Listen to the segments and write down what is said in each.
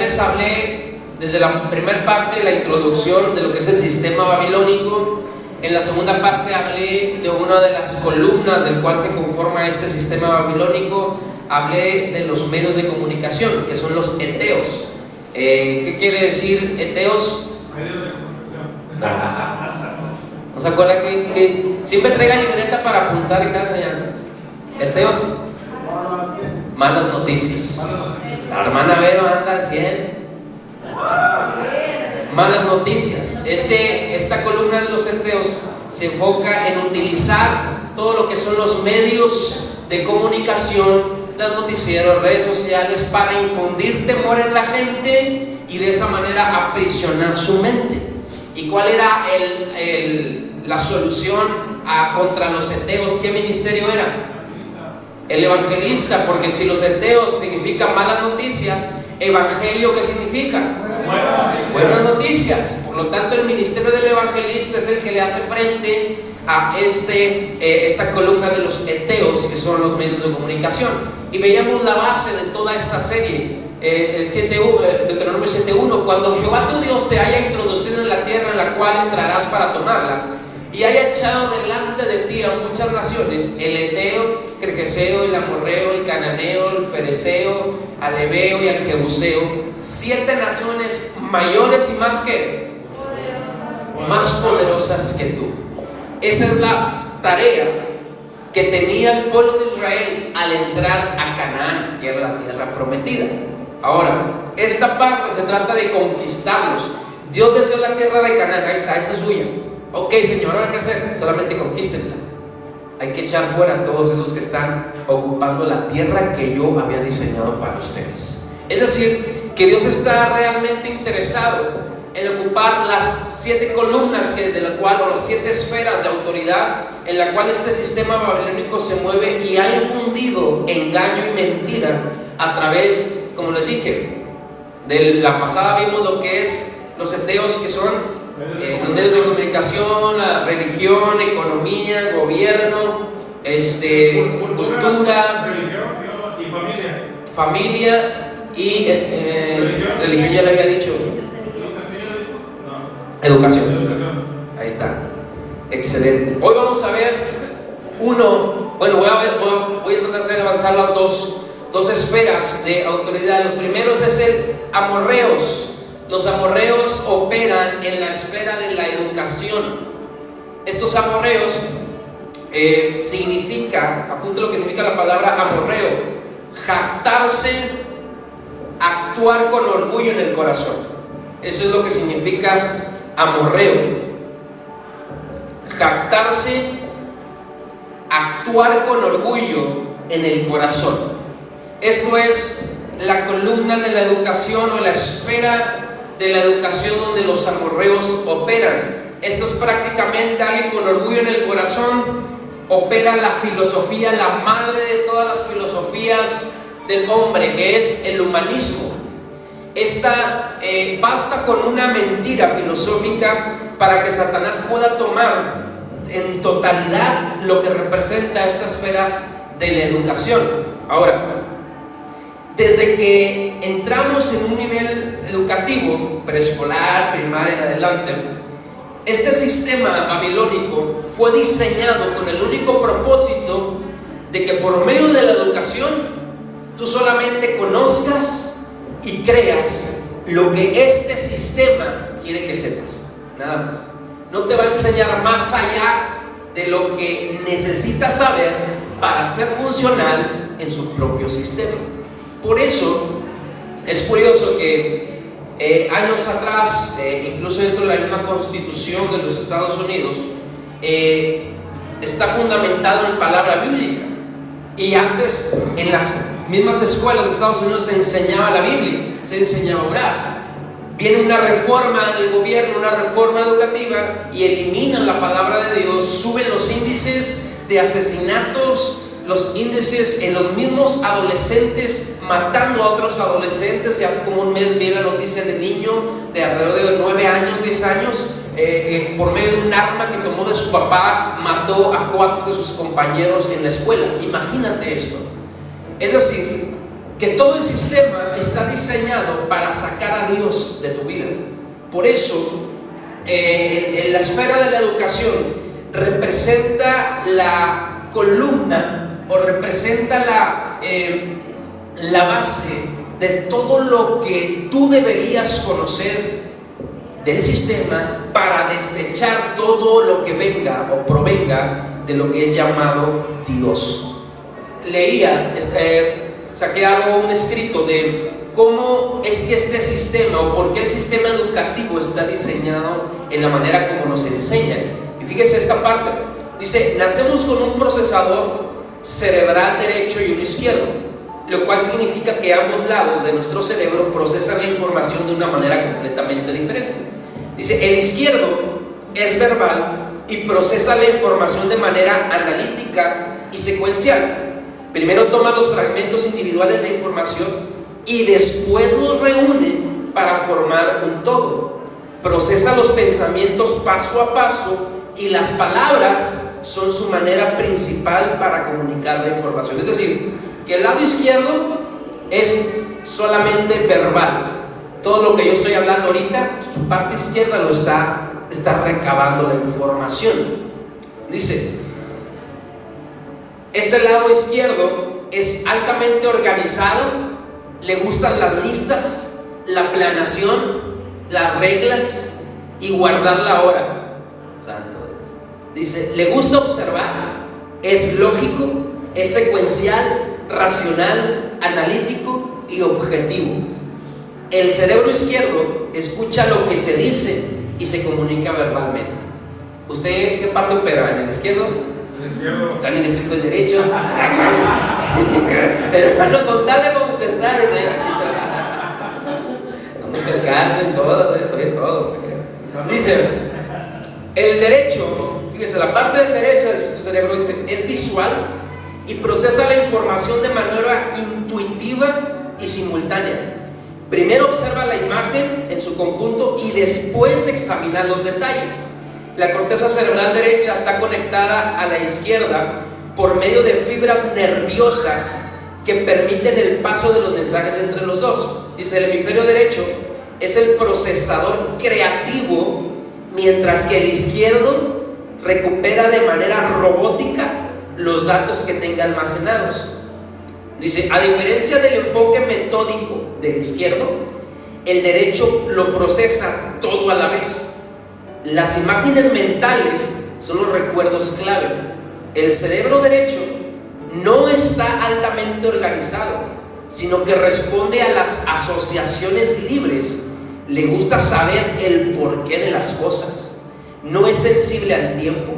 les hablé desde la primera parte, la introducción de lo que es el sistema babilónico. En la segunda parte hablé de una de las columnas del cual se conforma este sistema babilónico. Hablé de los medios de comunicación, que son los eteos. ¿Qué quiere decir eteos? Medios de comunicación. ¿No se acuerda que siempre traiga libreta para apuntar en cada enseñanza? Eteos. Malas noticias. La hermana Vero anda al 100. Malas noticias. Esta columna de los eteos se enfoca en utilizar todo lo que son los medios de comunicación, los noticieros, redes sociales, para infundir temor en la gente y de esa manera aprisionar su mente. ¿Y cuál era la solución contra los eteos? ¿Qué ministerio era? El evangelista, porque si los eteos significan malas noticias, evangelio, ¿qué significa? Buenas noticias. Por lo tanto, el ministerio del evangelista es el que le hace frente a esta columna de los eteos, que son los medios de comunicación. Y veíamos la base de toda esta serie, Deuteronomio 7:1: cuando Jehová tu Dios te haya introducido en la tierra en la cual entrarás para tomarla, y haya echado delante de ti a muchas naciones, el eteo, el gergeseo, el amorreo, el cananeo, el fereceo, al heveo y al jebuseo, 7 naciones mayores y más poderosas que tú. Esa es la tarea que tenía el pueblo de Israel al entrar a Canaán, que era la tierra prometida. Ahora, esta parte se trata de conquistarlos. Dios les dio la tierra de Canaán, ahí está, esa es suya. Ok, Señor, ¿ahora qué hacer? Solamente conquístenla. Hay que echar fuera a todos esos que están ocupando la tierra que yo había diseñado para ustedes. Es decir, que Dios está realmente interesado en ocupar las 7 columnas de la cual, o las 7 esferas de autoridad en la cual este sistema babilónico se mueve, y ha infundido engaño y mentira a través, como les dije, de la pasada vimos lo que es los eteos, que son los medios de comunicación, la religión, economía, gobierno, cultura, religión y familia y religión ya le había dicho. Educación. Ahí está. Excelente. Hoy vamos a ver voy a tratar de avanzar las dos esferas de autoridad. Los primeros es el amorreos. Los amorreos operan en la esfera de la educación. Estos amorreos apunte lo que significa la palabra amorreo: jactarse, actuar con orgullo en el corazón. Eso es lo que significa amorreo. Jactarse, actuar con orgullo en el corazón. Esto es la columna de la educación, o la esfera de la educación donde los amorreos operan. Esto es prácticamente alguien con orgullo en el corazón. Opera la filosofía, la madre de todas las filosofías del hombre, que es el humanismo. Basta con una mentira filosófica para que Satanás pueda tomar en totalidad lo que representa esta esfera de la educación. Ahora, desde que entramos en un nivel educativo, preescolar, primaria en adelante, este sistema babilónico fue diseñado con el único propósito de que por medio de la educación tú solamente conozcas y creas lo que este sistema quiere que sepas, nada más. No te va a enseñar más allá de lo que necesitas saber para ser funcional en su propio sistema. Por eso es curioso que años atrás, incluso dentro de la misma Constitución de los Estados Unidos, está fundamentado en palabra bíblica. Y antes, en las mismas escuelas de Estados Unidos se enseñaba la Biblia, se enseñaba a orar. Viene una reforma en el gobierno, una reforma educativa, y eliminan la palabra de Dios, suben los índices de asesinatos, los índices en los mismos adolescentes matando a otros adolescentes. Y hace como un mes vi la noticia de niño de alrededor de 9 años, 10 años, por medio de un arma que tomó de su papá, mató a 4 de sus compañeros en la escuela. Imagínate esto. Es decir, que todo el sistema está diseñado para sacar a Dios de tu vida. Por eso, en la esfera de la educación representa la columna o representa la base de todo lo que tú deberías conocer del sistema para desechar todo lo que venga o provenga de lo que es llamado Dios. Leía, saqué un escrito de cómo es que este sistema o por qué el sistema educativo está diseñado en la manera como nos enseñan. Y fíjese esta parte, dice: nacemos con un procesador cerebral derecho y uno izquierdo, lo cual significa que ambos lados de nuestro cerebro procesan la información de una manera completamente diferente. Dice: el izquierdo es verbal y procesa la información de manera analítica y secuencial. Primero toma los fragmentos individuales de información y después los reúne para formar un todo. Procesa los pensamientos paso a paso y las palabras son su manera principal para comunicar la información. Es decir, que el lado izquierdo es solamente verbal. Todo lo que yo estoy hablando ahorita, su parte izquierda lo está recabando la información. Dice: este lado izquierdo es altamente organizado, le gustan las listas, la planeación, las reglas y guardar la hora. Santo Dios. Dice: le gusta observar, es lógico, es secuencial, racional, analítico y objetivo. El cerebro izquierdo escucha lo que se dice y se comunica verbalmente. ¿Usted qué parte opera? ¿En el izquierdo? El izquierdo. También explico el derecho. Hermano, con tal de contestar ese. No me descarten todo, estoy en todo. Dice: el derecho, fíjese, la parte del derecho de su cerebro dice, es visual y procesa la información de manera intuitiva y simultánea. Primero observa la imagen en su conjunto y después examina los detalles. La corteza cerebral derecha está conectada a la izquierda por medio de fibras nerviosas que permiten el paso de los mensajes entre los dos. Dice: el hemisferio derecho es el procesador creativo, mientras que el izquierdo recupera de manera robótica los datos que tenga almacenados. Dice: a diferencia del enfoque metódico del izquierdo, el derecho lo procesa todo a la vez. Las imágenes mentales son los recuerdos clave. El cerebro derecho no está altamente organizado, sino que responde a las asociaciones libres. Le gusta saber el porqué de las cosas. No es sensible al tiempo.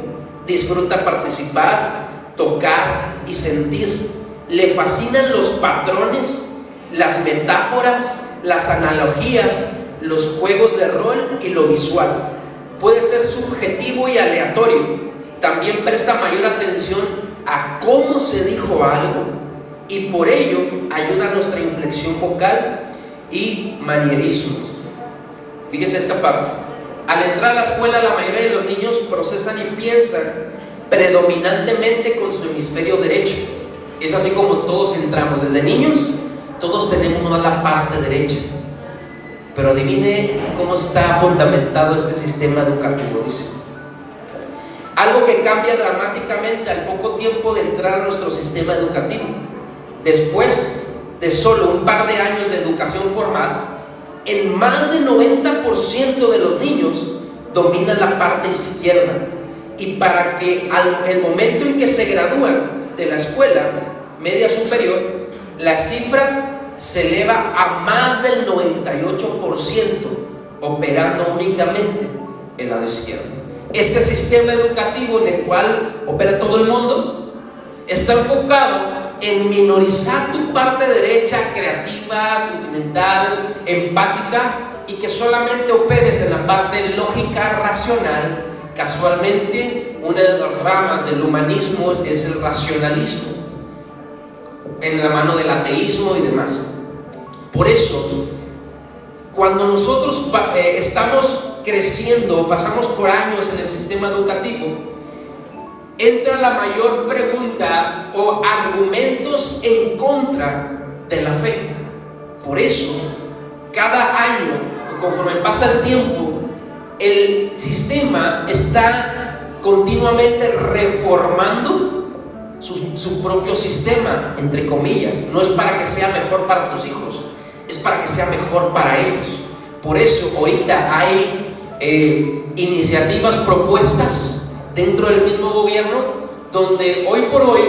Disfruta participar, tocar y sentir. Le fascinan los patrones, las metáforas, las analogías, los juegos de rol y lo visual. Puede ser subjetivo y aleatorio. También presta mayor atención a cómo se dijo algo y por ello ayuda a nuestra inflexión vocal y manierismos. Fíjese esta parte. Al entrar a la escuela, la mayoría de los niños procesan y piensan predominantemente con su hemisferio derecho. Es así como todos entramos. Desde niños, todos tenemos la parte derecha. Pero adivine cómo está fundamentado este sistema educativo. Dice: algo que cambia dramáticamente al poco tiempo de entrar a nuestro sistema educativo. Después de solo un par de años de educación formal, en más del 90% de los niños dominan la parte izquierda. Y para que al momento en que se gradúan de la escuela media superior, la cifra se eleva a más del 98%, operando únicamente el lado izquierdo. Este sistema educativo en el cual opera todo el mundo está enfocado en minorizar tu parte derecha, creativa, sentimental, empática, y que solamente operes en la parte lógica, racional. Casualmente, una de las ramas del humanismo es el racionalismo, en la mano del ateísmo y demás. Por eso, cuando nosotros estamos creciendo, pasamos por años en el sistema educativo, entra la mayor pregunta o argumentos en contra de la fe. Por eso, cada año, conforme pasa el tiempo, el sistema está continuamente reformando su propio sistema, entre comillas. No es para que sea mejor para tus hijos, es para que sea mejor para ellos. Por eso ahorita hay iniciativas propuestas dentro del mismo gobierno, donde hoy por hoy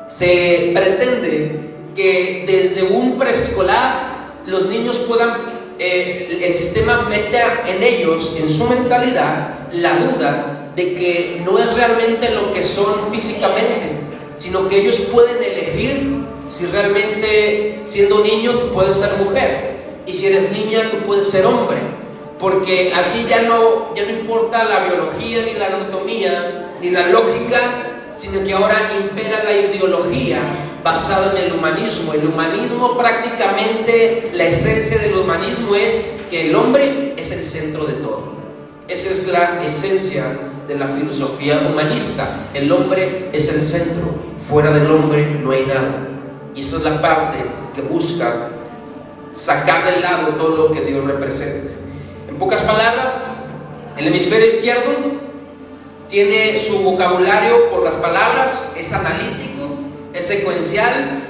se pretende que desde un preescolar los niños puedan, el sistema meta en ellos, en su mentalidad, la duda de que no es realmente lo que son físicamente, sino que ellos pueden elegir si realmente, siendo niño, tú puedes ser mujer, y si eres niña, tú puedes ser hombre. Porque aquí ya no importa la biología, ni la anatomía, ni la lógica, sino que ahora impera la ideología basada en el humanismo. El humanismo, prácticamente la esencia del humanismo es que el hombre es el centro de todo. Esa es la esencia de la filosofía humanista. El hombre es el centro, fuera del hombre no hay nada. Y esa es la parte que busca sacar del lado todo lo que Dios representa. En pocas palabras, el hemisferio izquierdo tiene su vocabulario por las palabras, es analítico, es secuencial,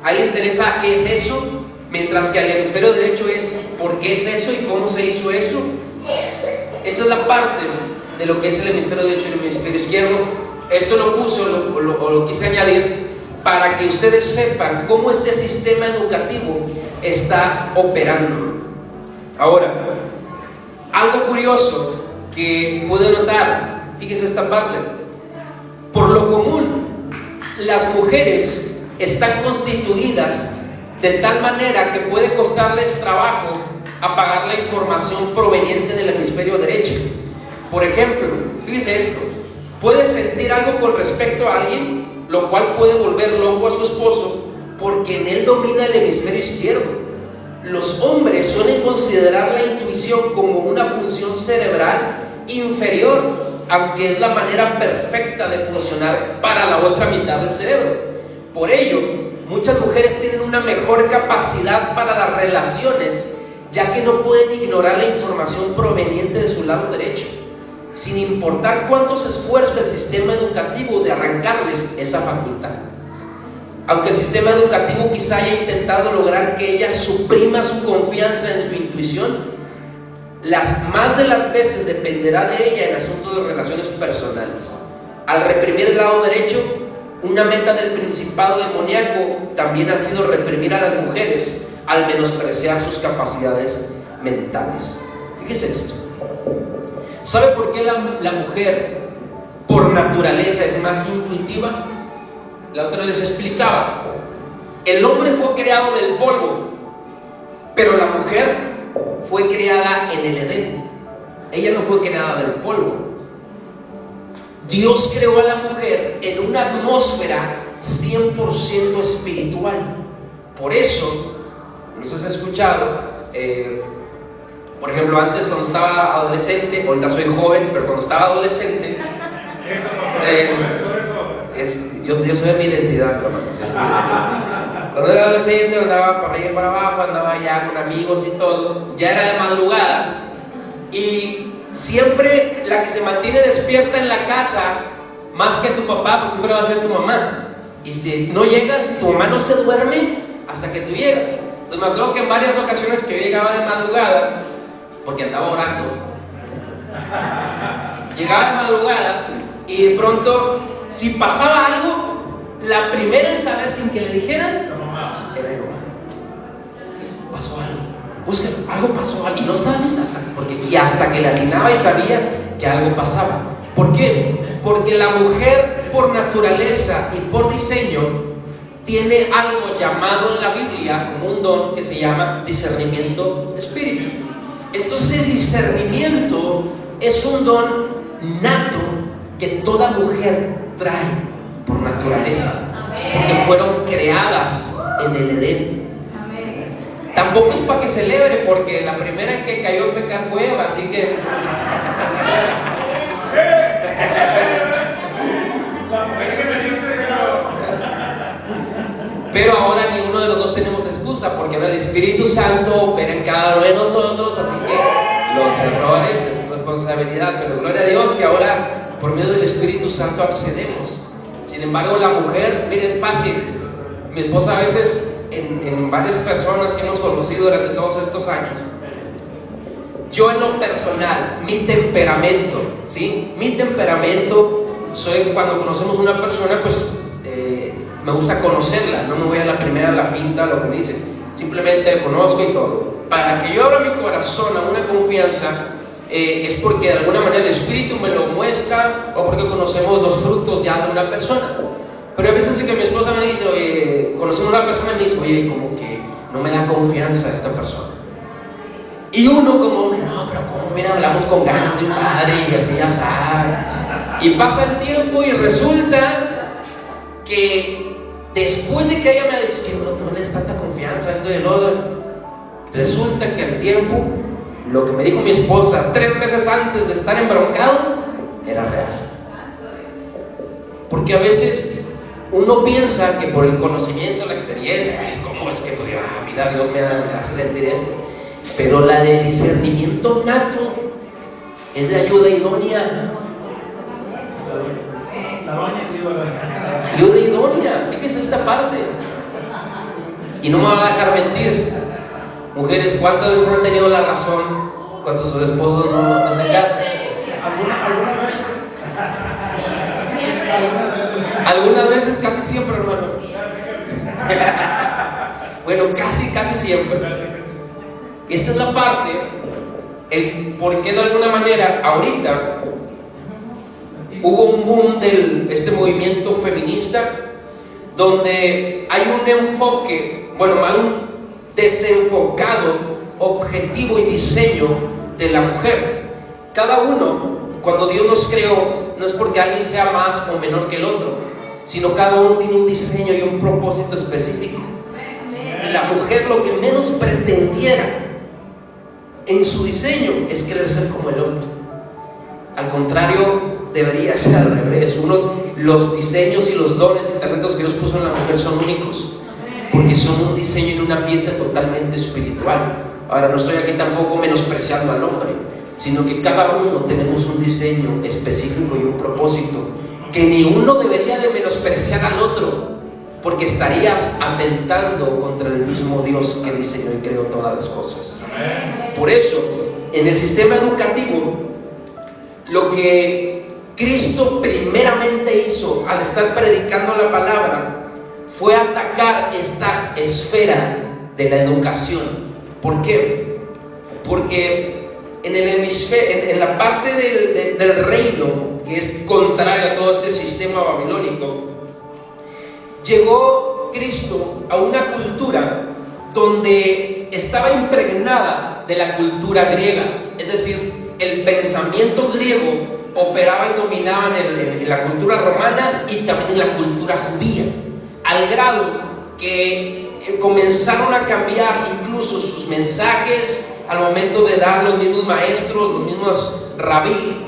a él le interesa qué es eso, mientras que al hemisferio derecho es por qué es eso y cómo se hizo eso. Esa es la parte de lo que es el hemisferio derecho y el hemisferio izquierdo. Esto lo puse o lo quise añadir para que ustedes sepan cómo este sistema educativo está operando. Ahora, algo curioso que pude notar, fíjese esta parte. Por lo común, las mujeres están constituidas de tal manera que puede costarles trabajo apagar la información proveniente del hemisferio derecho. Por ejemplo, fíjese esto: puede sentir algo con respecto a alguien, lo cual puede volver loco a su esposo, porque en él domina el hemisferio izquierdo. Los hombres suelen considerar la intuición como una función cerebral inferior, aunque es la manera perfecta de funcionar para la otra mitad del cerebro. Por ello, muchas mujeres tienen una mejor capacidad para las relaciones, ya que no pueden ignorar la información proveniente de su lado derecho, sin importar cuánto se esfuerce el sistema educativo de arrancarles esa facultad. Aunque el sistema educativo quizá haya intentado lograr que ella suprima su confianza en su intuición, más de las veces dependerá de ella en asuntos de relaciones personales. Al reprimir el lado derecho, una meta del principado demoníaco también ha sido reprimir a las mujeres al menospreciar sus capacidades mentales. Fíjese esto. ¿Sabe por qué la mujer por naturaleza es más intuitiva? La otra vez les explicaba, el hombre fue creado del polvo, pero la mujer fue creada en el Edén. Ella no fue creada del polvo. Dios creó a la mujer en una atmósfera 100% espiritual. Por eso, no sé si has escuchado, por ejemplo, antes cuando estaba adolescente, ahorita soy joven, pero cuando estaba adolescente, yo soy mi identidad, hermanos. Cuando era adolescente andaba para arriba y para abajo, andaba ya con amigos y todo, ya era de madrugada, y siempre la que se mantiene despierta en la casa, más que tu papá, pues siempre va a ser tu mamá. Y si no llegas, si tu mamá no se duerme hasta que tú llegas. Entonces me acuerdo que en varias ocasiones que yo llegaba de madrugada, porque andaba orando, llegaba de madrugada y de pronto, si pasaba algo, la primera en saber sin que le dijeran era mi mamá. Pasó algo, búscalo, algo pasó, y no estaba lista y hasta que le atinaba y sabía que algo pasaba. ¿Por qué? Porque la mujer por naturaleza y por diseño tiene algo llamado en la Biblia como un don que se llama discernimiento de espíritu. Entonces el discernimiento es un don nato que toda mujer trae por naturaleza, porque fueron creadas en el Edén. Tampoco es para que celebre, porque la primera en que cayó en pecar fue Eva, así que Pero ahora ninguno de los dos tenemos excusa, porque ahora el Espíritu Santo opera en cada uno de nosotros, así que los errores es responsabilidad, pero gloria a Dios que ahora por medio del Espíritu Santo accedemos. Sin embargo, la mujer, mire, es fácil. Mi esposa a veces, en varias personas que hemos conocido durante todos estos años, yo en lo personal, mi temperamento, ¿sí? Mi temperamento, soy cuando conocemos una persona, pues me gusta conocerla, no me voy a la primera, a la finta, lo que me dicen, simplemente la conozco y todo. Para que yo abra mi corazón a una confianza, es porque de alguna manera el Espíritu me lo muestra o porque conocemos los frutos ya de una persona. Pero a veces es que mi esposa me dice, oye, conocemos a una persona y me dice, oye, como que no me da confianza esta persona. Y uno como, no, pero como, mira, hablamos con ganas de un padre y así ya sabe. Y pasa el tiempo y resulta que después de que ella me ha dicho que no le das tanta confianza a esto y el otro, resulta que al tiempo, lo que me dijo mi esposa 3 meses antes de estar embroncado, era real. Porque a veces uno piensa que por el conocimiento, la experiencia, ay, ¿cómo es que tú, mira, Dios me hace sentir esto? Pero la del discernimiento nato es la ayuda idónea. Ayuda idónea, fíjense esta parte. Y no me van a dejar mentir. Mujeres, ¿cuántas veces han tenido la razón cuando sus esposos no hacen caso? Algunas veces, casi siempre, hermano. Bueno, casi siempre. Esta es la parte, el por qué de alguna manera ahorita hubo un boom de este movimiento feminista, donde hay un enfoque, bueno, hay un desenfocado objetivo y diseño de la mujer. Cada uno, cuando Dios nos creó, no es porque alguien sea más o menor que el otro, sino cada uno tiene un diseño y un propósito específico. Y la mujer lo que menos pretendiera en su diseño es querer ser como el hombre. Al contrario, debería ser al revés. Los diseños y los dones y talentos que Dios puso en la mujer son únicos, porque son un diseño en un ambiente totalmente espiritual. Ahora, no estoy aquí tampoco menospreciando al hombre, sino que cada uno tenemos un diseño específico y un propósito, que ni uno debería de menospreciar al otro, porque estarías atentando contra el mismo Dios que diseñó y creó todas las cosas. Por eso, en el sistema educativo, lo que Cristo primeramente hizo al estar predicando la palabra fue atacar esta esfera de la educación. ¿Por qué? Porque en la parte del reino que es contraria a todo este sistema babilónico, llegó Cristo a una cultura donde estaba impregnada de la cultura griega. Es decir, el pensamiento griego operaba y dominaba en la cultura romana y también en la cultura judía, al grado que comenzaron a cambiar incluso sus mensajes al momento de dar los mismos maestros, los mismos rabí,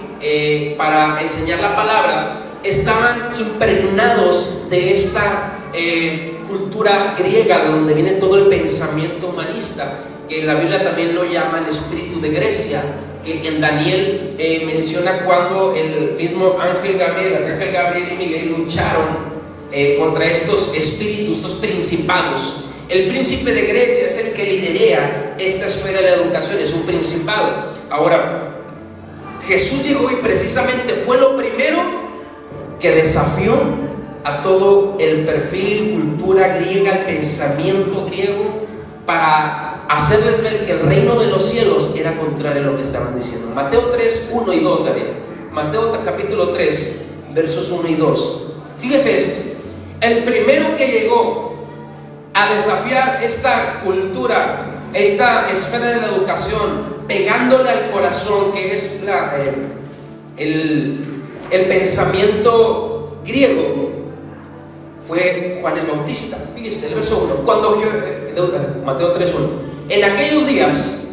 para enseñar la palabra. Estaban impregnados de esta cultura griega, de donde viene todo el pensamiento humanista, que la Biblia también lo llama el espíritu de Grecia, que en Daniel menciona cuando el mismo ángel Gabriel y Miguel lucharon contra estos espíritus, estos principados. El príncipe de Grecia es el que liderea esta esfera de la educación, es un principado. Ahora, Jesús llegó y precisamente fue lo primero que desafió a todo el perfil, cultura griega, el pensamiento griego, para hacerles ver que el reino de los cielos era contrario a lo que estaban diciendo. Mateo 3, 1 y 2, Gabriel. Mateo capítulo 3, versos 1 y 2. Fíjese esto. El primero que llegó a desafiar esta cultura, esta esfera de la educación, pegándole al corazón, que es el pensamiento griego, fue Juan el Bautista. Fíjese el verso 1. Mateo 3, 1. En aquellos días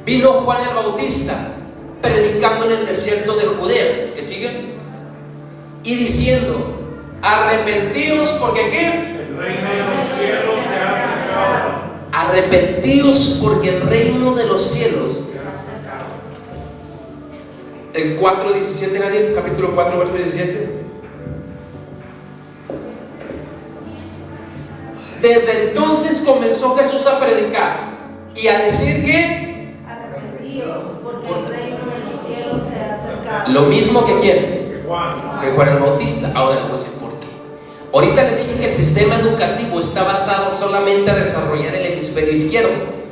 vino Juan el Bautista predicando en el desierto de Judea, ¿que sigue? Y diciendo: arrepentíos, porque ¿qué? El reino de los cielos arrepentíos porque el reino de los cielos. El 4:17, nadie, capítulo 4, verso 17. Desde entonces comenzó Jesús a predicar y a decir que arrepentíos, porque el reino de los cielos se ha acercado. lo mismo que quién, Que que Juan el Bautista. Ahora le voy a decir por qué. Ahorita le dije que el sistema educativo está basado solamente a desarrollar el hemisferio izquierdo.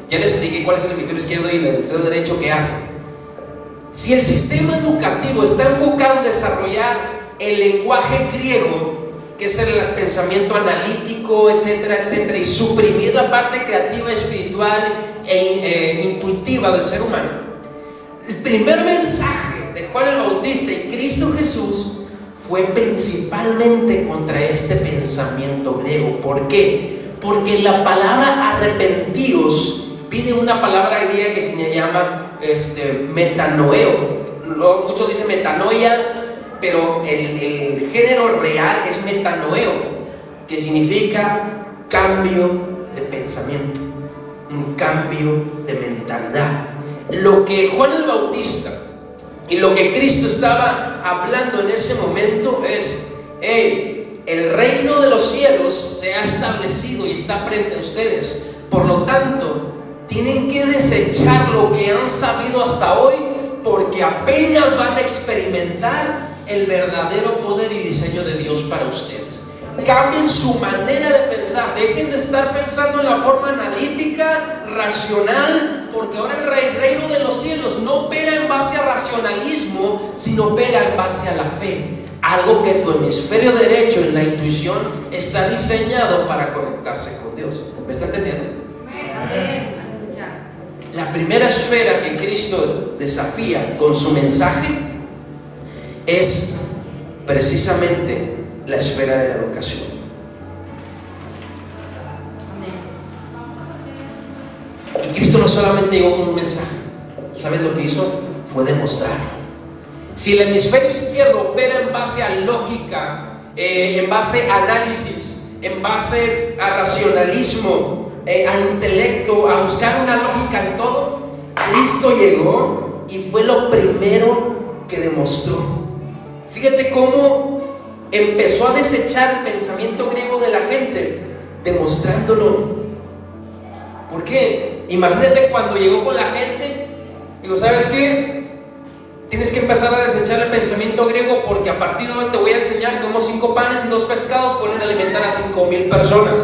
Ya le expliqué cuál es el hemisferio izquierdo y el hemisferio derecho que hace. Si el sistema educativo está enfocado en desarrollar el lenguaje griego, que es el pensamiento analítico, etcétera, etcétera, y suprimir la parte creativa, espiritual e intuitiva del ser humano, el primer mensaje de Juan el Bautista y Cristo Jesús fue principalmente contra este pensamiento griego. ¿Por qué? Porque la palabra arrepentíos viene de una palabra griega que se llama metanoeo. Muchos dicen metanoia, pero el género real es metanoeo, que significa cambio de pensamiento, un cambio de mentalidad. Lo que Juan el Bautista y lo que Cristo estaba hablando en ese momento es: el reino de los cielos se ha establecido y está frente a ustedes. Por lo tanto, tienen que desechar lo que han sabido hasta hoy, porque apenas van a experimentar el verdadero poder y diseño de Dios para ustedes. Cambien su manera de pensar, dejen de estar pensando en la forma analítica, racional, porque ahora el reino de los cielos no opera en base a racionalismo, sino opera en base a la fe. Algo que tu hemisferio derecho, en la intuición, está diseñado para conectarse con Dios. ¿Me está entendiendo? La primera esfera que Cristo desafía con su mensaje es precisamente la esfera de la educación. Y Cristo no solamente llegó con un mensaje, ¿sabes lo que hizo? Fue demostrarlo. Si el hemisferio izquierdo opera en base a lógica, en base a análisis, en base a racionalismo, a intelecto, a buscar una lógica en todo, Cristo llegó y fue lo primero que demostró. Fíjate cómo empezó a desechar el pensamiento griego de la gente, demostrándolo. ¿Por qué? Imagínate cuando llegó con la gente, digo, ¿sabes qué? Tienes que empezar a desechar el pensamiento griego, porque a partir de hoy te voy a enseñar cómo 5 panes y 2 pescados pueden alimentar a 5,000 personas,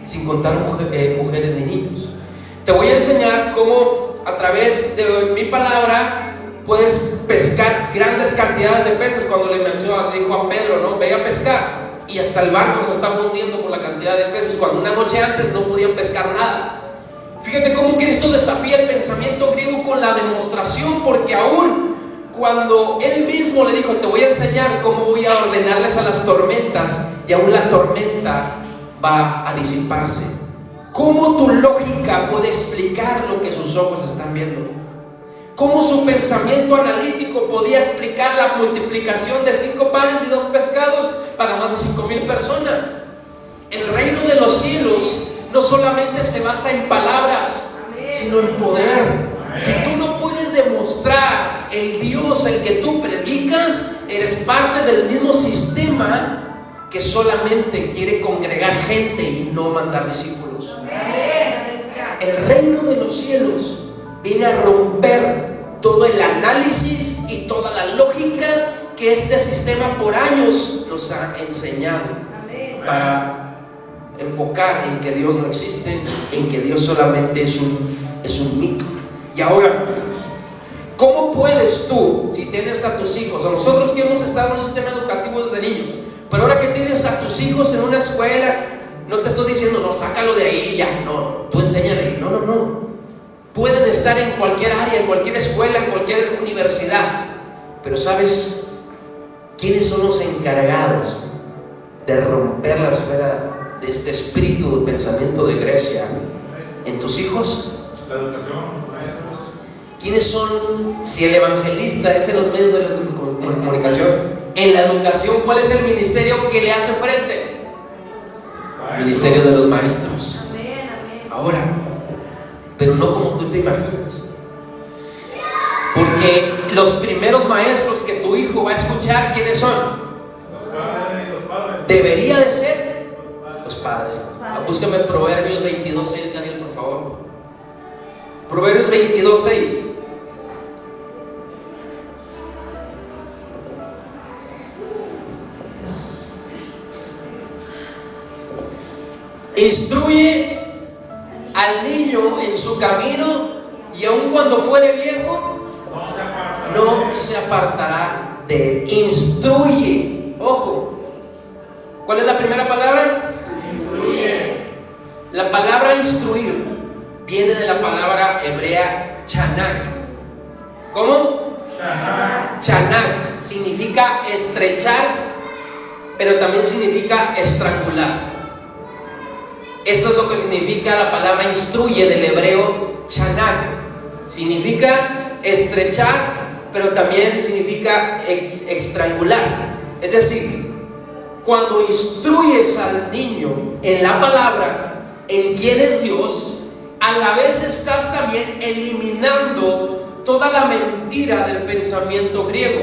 sin contar mujeres ni niños. Te voy a enseñar cómo a través de mi palabra puedes pescar grandes cantidades de peces. Cuando le dijo a Pedro, ¿no? Ve a pescar, y hasta el barco se estaba hundiendo por la cantidad de peces, cuando una noche antes no podían pescar nada. Fíjate cómo Cristo desafía el pensamiento griego con la demostración, porque aún cuando Él mismo le dijo, te voy a enseñar cómo voy a ordenarles a las tormentas, y aún la tormenta va a disiparse. ¿Cómo tu lógica puede explicar lo que sus ojos están viendo? ¿Cómo su pensamiento analítico podía explicar la multiplicación de 5 panes y 2 pescados para más de 5,000 personas? El reino de los cielos no solamente se basa en palabras, sino en poder. Si tú no puedes demostrar el Dios el que tú predicas, eres parte del mismo sistema que solamente quiere congregar gente y no mandar discípulos. El reino de los cielos viene a romper todo el análisis y toda la lógica que este sistema por años nos ha enseñado, para enfocar en que Dios no existe, en que Dios solamente es un mito. Y ahora, ¿cómo puedes tú, si tienes a tus hijos, o nosotros que hemos estado en un sistema educativo desde niños, pero ahora que tienes a tus hijos en una escuela, no te estoy diciendo, no, sácalo de ahí, ya, no, tú enséñale, no. Pueden estar en cualquier área, en cualquier escuela, en cualquier universidad, pero ¿sabes quiénes son los encargados de romper la esfera de este espíritu de pensamiento de Grecia en tus hijos? La educación, maestros. ¿Quiénes son? Si el evangelista es en los medios de comunicación, en la educación, ¿cuál es el ministerio que le hace frente? El ministerio de los maestros. Ahora, pero no como tú te imaginas. Porque los primeros maestros que tu hijo va a escuchar, ¿quiénes son? Los padres. Debería de ser los padres. Búscame Proverbios 22:6, Daniel, por favor. Proverbios 22:6. Instruye al niño en su camino, y aun cuando fuere viejo, no se apartará de él. Instruye. Ojo. ¿Cuál es la primera palabra? Instruye. La palabra instruir viene de la palabra hebrea chanak. ¿Cómo? Chanak significa estrechar, pero también significa estrangular. Esto es lo que significa la palabra instruye del hebreo chanak. Significa estrechar, pero también significa estrangular. Es decir, cuando instruyes al niño en la palabra, en quién es Dios, a la vez estás también eliminando toda la mentira del pensamiento griego,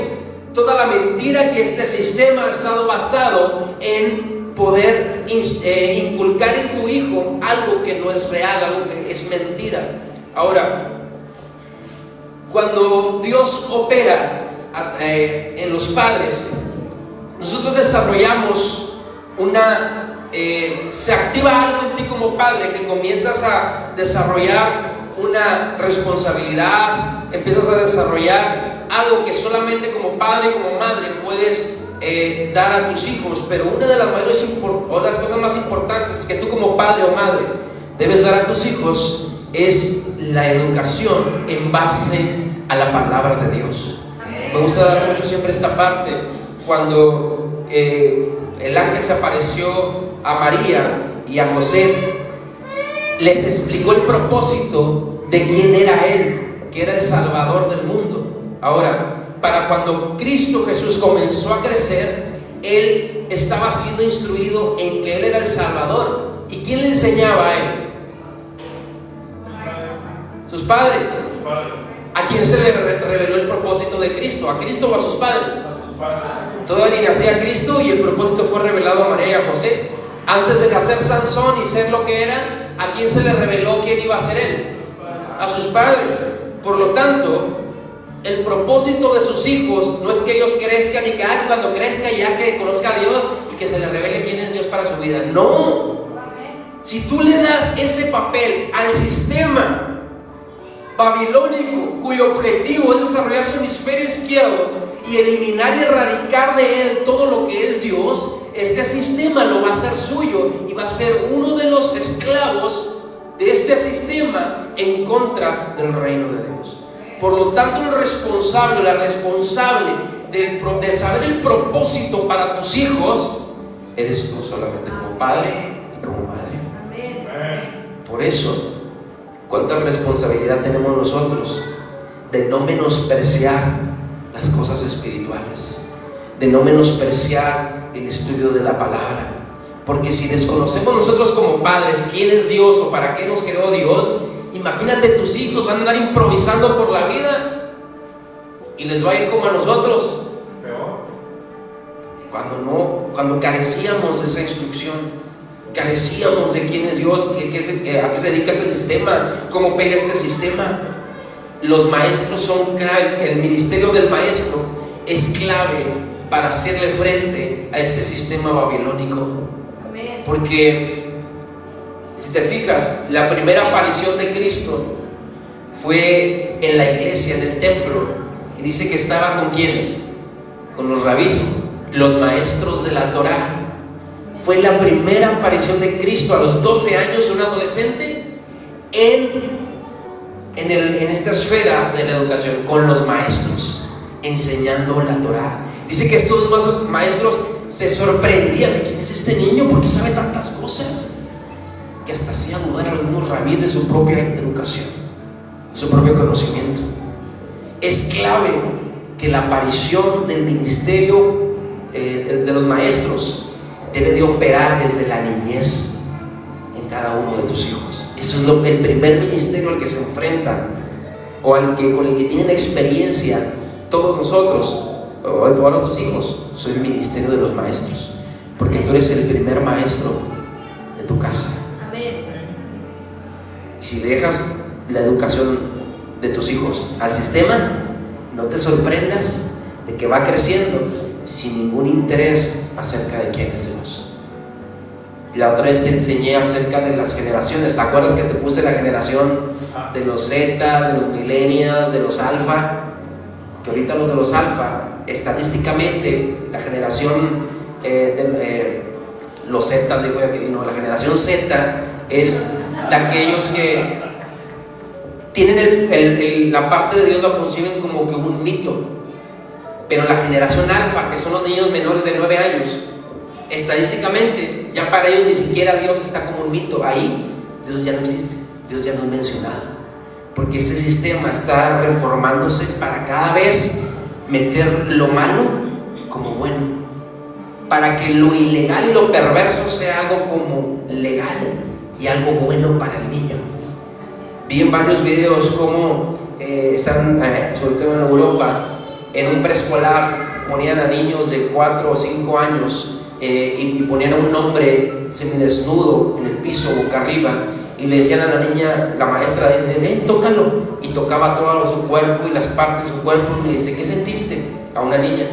toda la mentira que este sistema ha estado basado en poder inculcar en tu hijo algo que no es real, algo que es mentira. Ahora, cuando Dios opera en los padres, nosotros desarrollamos se activa algo en ti como padre, que comienzas a desarrollar una responsabilidad, empiezas a desarrollar algo que solamente como padre y como madre puedes dar a tus hijos. Pero una de las las cosas más importantes que tú como padre o madre debes dar a tus hijos es la educación en base a la palabra de Dios. Me gusta dar mucho siempre esta parte. Cuando el ángel se apareció a María y a José, les explicó el propósito de quién era él, que era el Salvador del mundo. Ahora, para cuando Cristo Jesús comenzó a crecer, él estaba siendo instruido en que él era el Salvador. ¿Y quién le enseñaba a él? Sus padres. ¿A quién se le reveló el propósito de Cristo? ¿A Cristo o a sus padres? Todavía ni nacía Cristo y el propósito fue revelado a María y a José. Antes de nacer Sansón y ser lo que era, ¿a quién se le reveló quién iba a ser él? A sus padres. Por lo tanto, el propósito de sus hijos no es que ellos crezcan y que cuando crezca ya que conozca a Dios y que se le revele quién es Dios para su vida. No. Si tú le das ese papel al sistema babilónico, cuyo objetivo es desarrollar su hemisferio izquierdo y eliminar y erradicar de él todo lo que es Dios, este sistema lo va a hacer suyo y va a ser uno de los esclavos de este sistema en contra del reino de Dios. Por lo tanto, la responsable de saber el propósito para tus hijos eres tú solamente, como padre y como madre. Por eso, cuánta responsabilidad tenemos nosotros de no menospreciar las cosas espirituales, de no menospreciar el estudio de la palabra. Porque si desconocemos nosotros como padres quién es Dios o para qué nos creó Dios, imagínate, tus hijos van a andar improvisando por la vida y les va a ir como a nosotros, cuando carecíamos de esa instrucción, carecíamos de quién es Dios, a qué se dedica ese sistema, cómo pega este sistema. Los maestros son clave. El ministerio del maestro es clave para hacerle frente a este sistema babilónico. Porque si te fijas, la primera aparición de Cristo fue en la iglesia, en el templo, y dice que estaba con ¿quiénes? Con los rabís, los maestros de la Torá. Fue la primera aparición de Cristo a los 12 años, un adolescente, en esta esfera de la educación, con los maestros, enseñando la Torá. Dice que estos maestros se sorprendían de quién es este niño, porque sabe tantas cosas, que hasta hacía dudar a los mismos rabís de su propia educación, su propio conocimiento. Es clave que la aparición del ministerio de los maestros debe de operar desde la niñez en cada uno de tus hijos. Eso Eso es el primer ministerio al que se enfrentan, o con el que tienen experiencia todos nosotros, o todos tus hijos. Soy el ministerio de los maestros, porque tú eres el primer maestro de tu casa. Amén. Si dejas la educación de tus hijos al sistema, no te sorprendas de que va creciendo sin ningún interés acerca de quién es Dios. La otra vez te enseñé acerca de las generaciones. ¿Te acuerdas que te puse la generación de los Z, de los millennials, de los alfa? Que ahorita los de los alfa, estadísticamente, la generación los Z, digo aquí, no, la generación Z es de aquellos que tienen la parte de Dios, lo conciben como que un mito. Pero la generación alfa, que son los niños menores de 9 años, estadísticamente, ya para ellos ni siquiera Dios está como un mito. Ahí Dios ya no existe, Dios ya no es mencionado, porque este sistema está reformándose para cada vez meter lo malo como bueno, para que lo ilegal y lo perverso sea algo como legal y algo bueno para el niño. Vi en varios videos cómo están, sobre todo en Europa, en un preescolar ponían a niños de 4 o 5 años y ponían a un hombre semidesnudo en el piso, boca arriba, y le decían a la niña, la maestra, ven, tócalo, y tocaba todo su cuerpo y las partes de su cuerpo, y me dice, ¿qué sentiste? A una niña.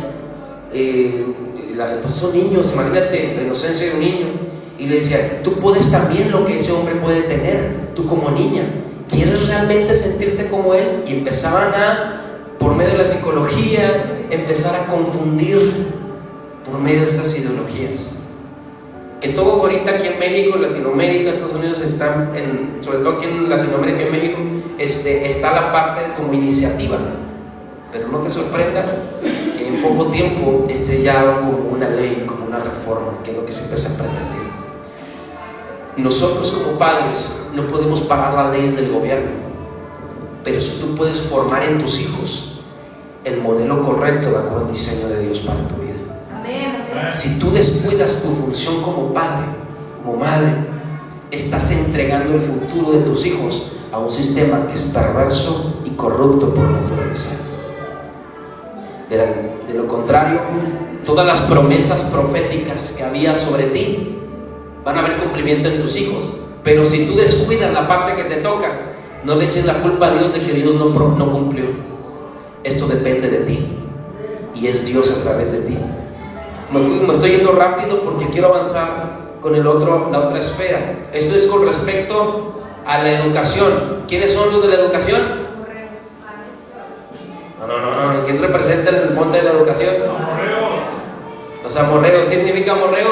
Pues son niños, imagínate la inocencia de un niño. Y le decía, tú puedes también lo que ese hombre puede tener, tú como niña, ¿quieres realmente sentirte como él? Y empezaban por medio de la psicología, empezar a confundir por medio de estas ideologías. Que todos ahorita aquí en México, Latinoamérica, Estados Unidos están, sobre todo aquí en Latinoamérica y en México, está la parte como iniciativa. Pero no te sorprenda que en poco tiempo esté ya como una ley, como una reforma, que es lo que siempre se ha pretendido. Nosotros como padres no podemos parar las leyes del gobierno, pero si tú puedes formar en tus hijos el modelo correcto de acuerdo al diseño de Dios para tu vida. Si tú descuidas tu función como padre, como madre, estás entregando el futuro de tus hijos a un sistema que es perverso y corrupto por naturaleza. De lo contrario, todas las promesas proféticas que había sobre ti van a haber cumplimiento en tus hijos. Pero si tú descuidas la parte que te toca, no le eches la culpa a Dios de que Dios no cumplió. Esto depende de ti y es Dios a través de ti. Me estoy yendo rápido porque quiero avanzar con la otra esfera. Esto es con respecto a la educación. ¿Quiénes son los de la educación? No. ¿Quién representa el monte de la educación? Los amorreos. ¿Qué significa amorreo?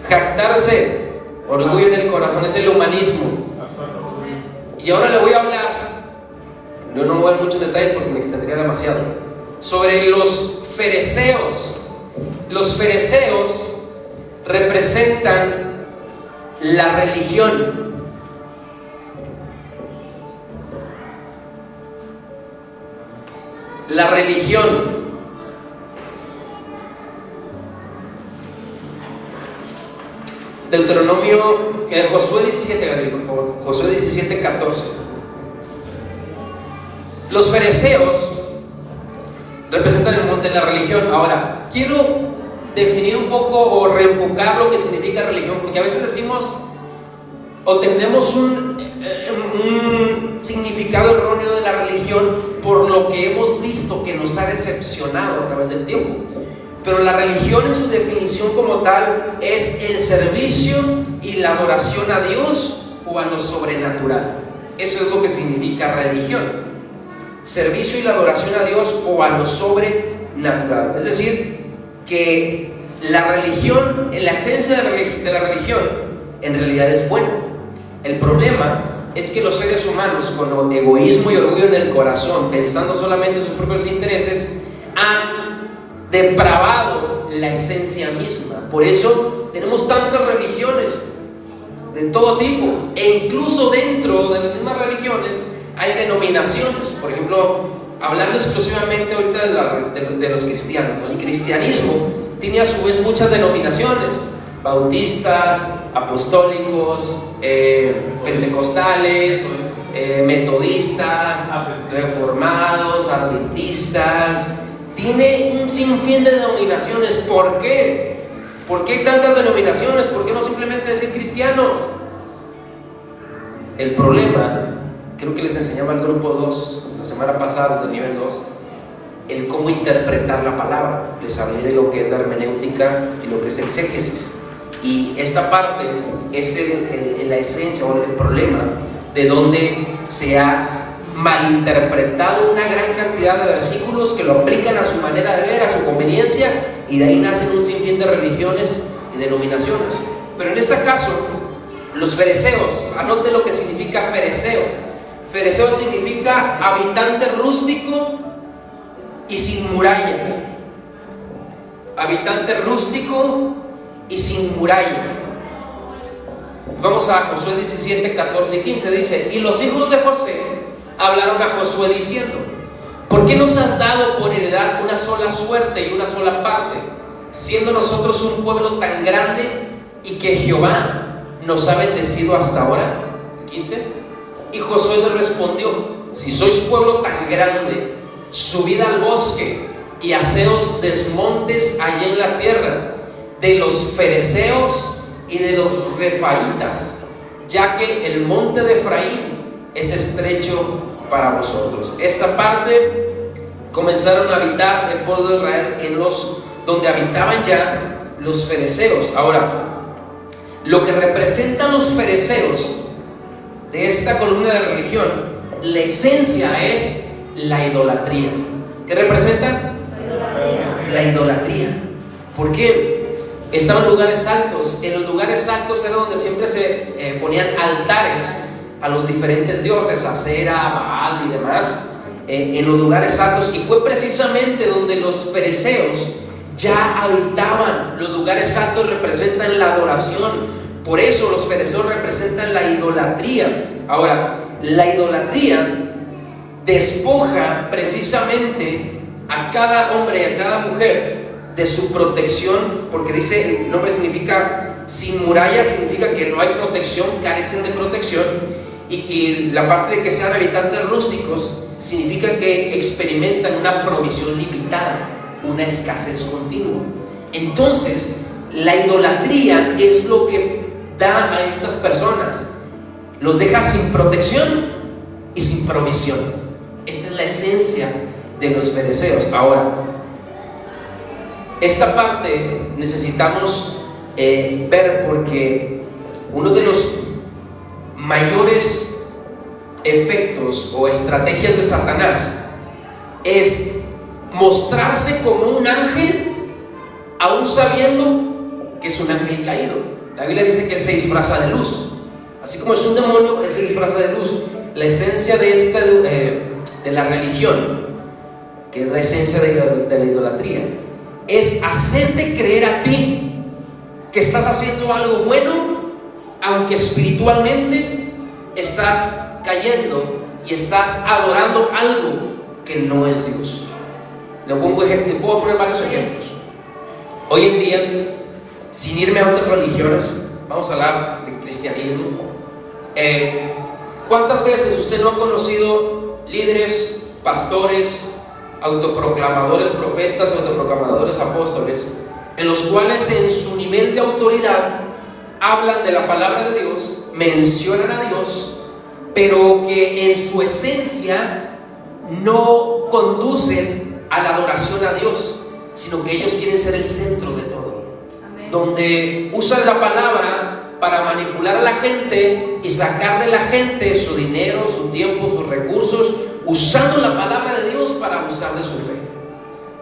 Jactarse, orgullo en el corazón, es el humanismo. Y ahora le voy a hablar, no me voy a muchos detalles porque me extendería demasiado, sobre los fereceos. Los fereceos representan la religión. La religión. Deuteronomio, Josué 17, Gabriel, por favor. Josué 17, 14. Los fereceos representan el monte de la religión. Ahora, quiero definir un poco o reenfocar lo que significa religión, porque a veces decimos o tenemos un significado erróneo de la religión por lo que hemos visto que nos ha decepcionado a través del tiempo. Pero la religión en su definición como tal es el servicio y la adoración a Dios o a lo sobrenatural. Eso es lo que significa religión: servicio y la adoración a Dios o a lo sobrenatural. Es decir, que la religión, la esencia de la religión en realidad es buena. El problema es que los seres humanos, con egoísmo y orgullo en el corazón, pensando solamente en sus propios intereses, han depravado la esencia misma. Por eso tenemos tantas religiones de todo tipo, e incluso dentro de las mismas religiones hay denominaciones. Por ejemplo, hablando exclusivamente ahorita de los cristianos, el cristianismo tiene a su vez muchas denominaciones. bautistas, apostólicos, pentecostales, metodistas, reformados, adventistas. Tiene un sinfín de denominaciones. ¿Por qué? ¿Por qué hay tantas denominaciones? ¿Por qué no simplemente decir cristianos? El problema, creo que les enseñaba el grupo 2 la semana pasada, desde el nivel 2, el cómo interpretar la palabra. Les hablé de lo que es la hermenéutica y lo que es exégesis. Y esta parte es la esencia o el problema de donde se ha malinterpretado una gran cantidad de versículos que lo aplican a su manera de ver, a su conveniencia, y de ahí nacen un sinfín de religiones y denominaciones. Pero en este caso, los fereceos, anote lo que significa fereceo. Fereceo significa habitante rústico y sin muralla. Habitante rústico y sin muralla. Vamos a Josué 17, 14 y 15. Dice: y los hijos de José hablaron a Josué diciendo: ¿por qué nos has dado por heredad una sola suerte y una sola parte, siendo nosotros un pueblo tan grande y que Jehová nos ha bendecido hasta ahora? El 15. Y Josué les respondió: si sois pueblo tan grande, subid al bosque y haceos desmontes allá en la tierra de los fereceos y de los refaitas, ya que el monte de Efraín es estrecho para vosotros. Esta parte comenzaron a habitar el pueblo de Israel en donde habitaban ya los fereceos. Ahora, lo que representan los fereceos de esta columna de la religión, la esencia es la idolatría. ¿Qué representan? La idolatría. ¿Por qué? Estaban en lugares altos. En los lugares altos era donde siempre se ponían altares a los diferentes dioses, Acera, Baal y demás, en los lugares altos. Y fue precisamente donde los fereceos ya habitaban. Los lugares altos representan la adoración. Por eso los fereceos representan la idolatría. Ahora, la idolatría despoja precisamente a cada hombre y a cada mujer de su protección, porque dice, el nombre significa sin muralla, significa que no hay protección, carecen de protección, y la parte de que sean habitantes rústicos significa que experimentan una provisión limitada, una escasez continua. Entonces, la idolatría es lo que da a estas personas, los deja sin protección y sin provisión. Esta es la esencia de los fereceos. Ahora, esta parte necesitamos ver, porque uno de los mayores efectos o estrategias de Satanás es mostrarse como un ángel, aún sabiendo que es un ángel caído. La Biblia dice que él se disfraza de luz. Así como es un demonio, él se disfraza de luz. La esencia de la religión, que es la esencia de la idolatría, es hacerte creer a ti que estás haciendo algo bueno, aunque espiritualmente estás cayendo y estás adorando algo que no es Dios. Le pongo ejemplo, puedo poner varios ejemplos. Hoy en día, sin irme a otras religiones, vamos a hablar de cristianismo. ¿Cuántas veces usted no ha conocido líderes, pastores, autoproclamadores profetas, autoproclamadores apóstoles, en los cuales en su nivel de autoridad hablan de la palabra de Dios, mencionan a Dios, pero que en su esencia no conducen a la adoración a Dios, sino que ellos quieren ser el centro de todo? Amén. Donde usan la palabra para manipular a la gente y sacar de la gente su dinero, su tiempo, sus recursos, usando la palabra de Dios para abusar de su fe.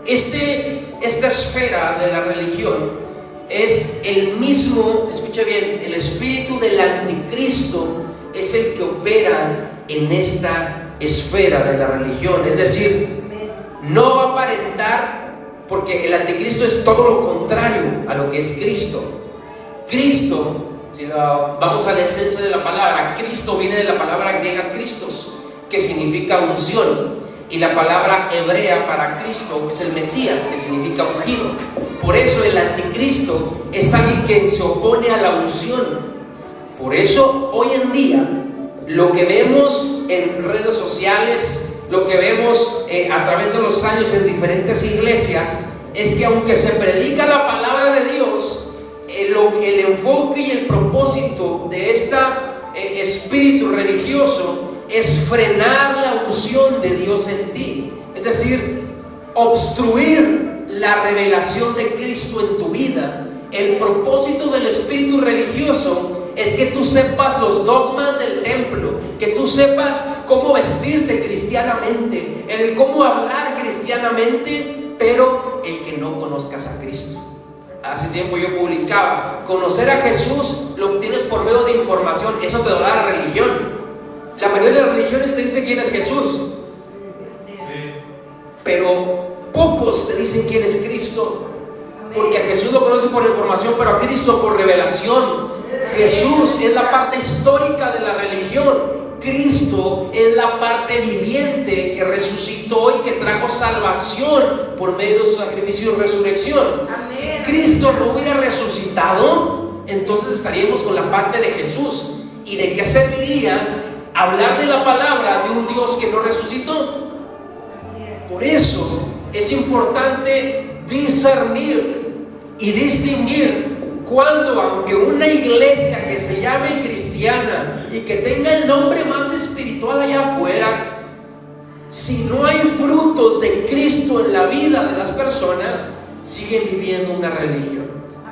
Esta esfera de la religión es el mismo, escucha bien, el espíritu del anticristo es el que opera en esta esfera de la religión. Es decir, no va a aparentar, porque el anticristo es todo lo contrario a lo que es Cristo. Cristo, si vamos a la esencia de la palabra, Cristo viene de la palabra griega Christos, que significa unción, Y la palabra hebrea para Cristo es el Mesías, que significa ungido. Por eso el anticristo es alguien que se opone a la unción. Por eso hoy en día lo que vemos en redes sociales, lo que vemos a través de los años en diferentes iglesias, es que aunque se predica la palabra de Dios, el enfoque y el propósito de este espíritu religioso es frenar la unción de Dios en ti. Es decir, obstruir la revelación de Cristo en tu vida. El propósito del espíritu religioso es que tú sepas los dogmas del templo, que tú sepas cómo vestirte cristianamente, el cómo hablar cristianamente, pero el que no conozcas a Cristo. Hace tiempo yo publicaba: conocer a Jesús lo obtienes por medio de información. Eso te da la religión. La mayoría de las religiones te dicen quién es Jesús, pero pocos te dicen quién es Cristo. Porque a Jesús lo conoces por información, pero a Cristo por revelación. Jesús es la parte histórica de la religión. Cristo es la parte viviente que resucitó y que trajo salvación por medio de su sacrificio y resurrección. Amén. Si Cristo no hubiera resucitado, entonces estaríamos con la parte de Jesús. ¿Y de qué serviría hablar de la palabra de un Dios que no resucitó? Por eso es importante discernir y distinguir cuando, aunque una iglesia que se llame cristiana y que tenga el nombre más espiritual allá afuera, si no hay frutos de Cristo en la vida de las personas, siguen viviendo una religión.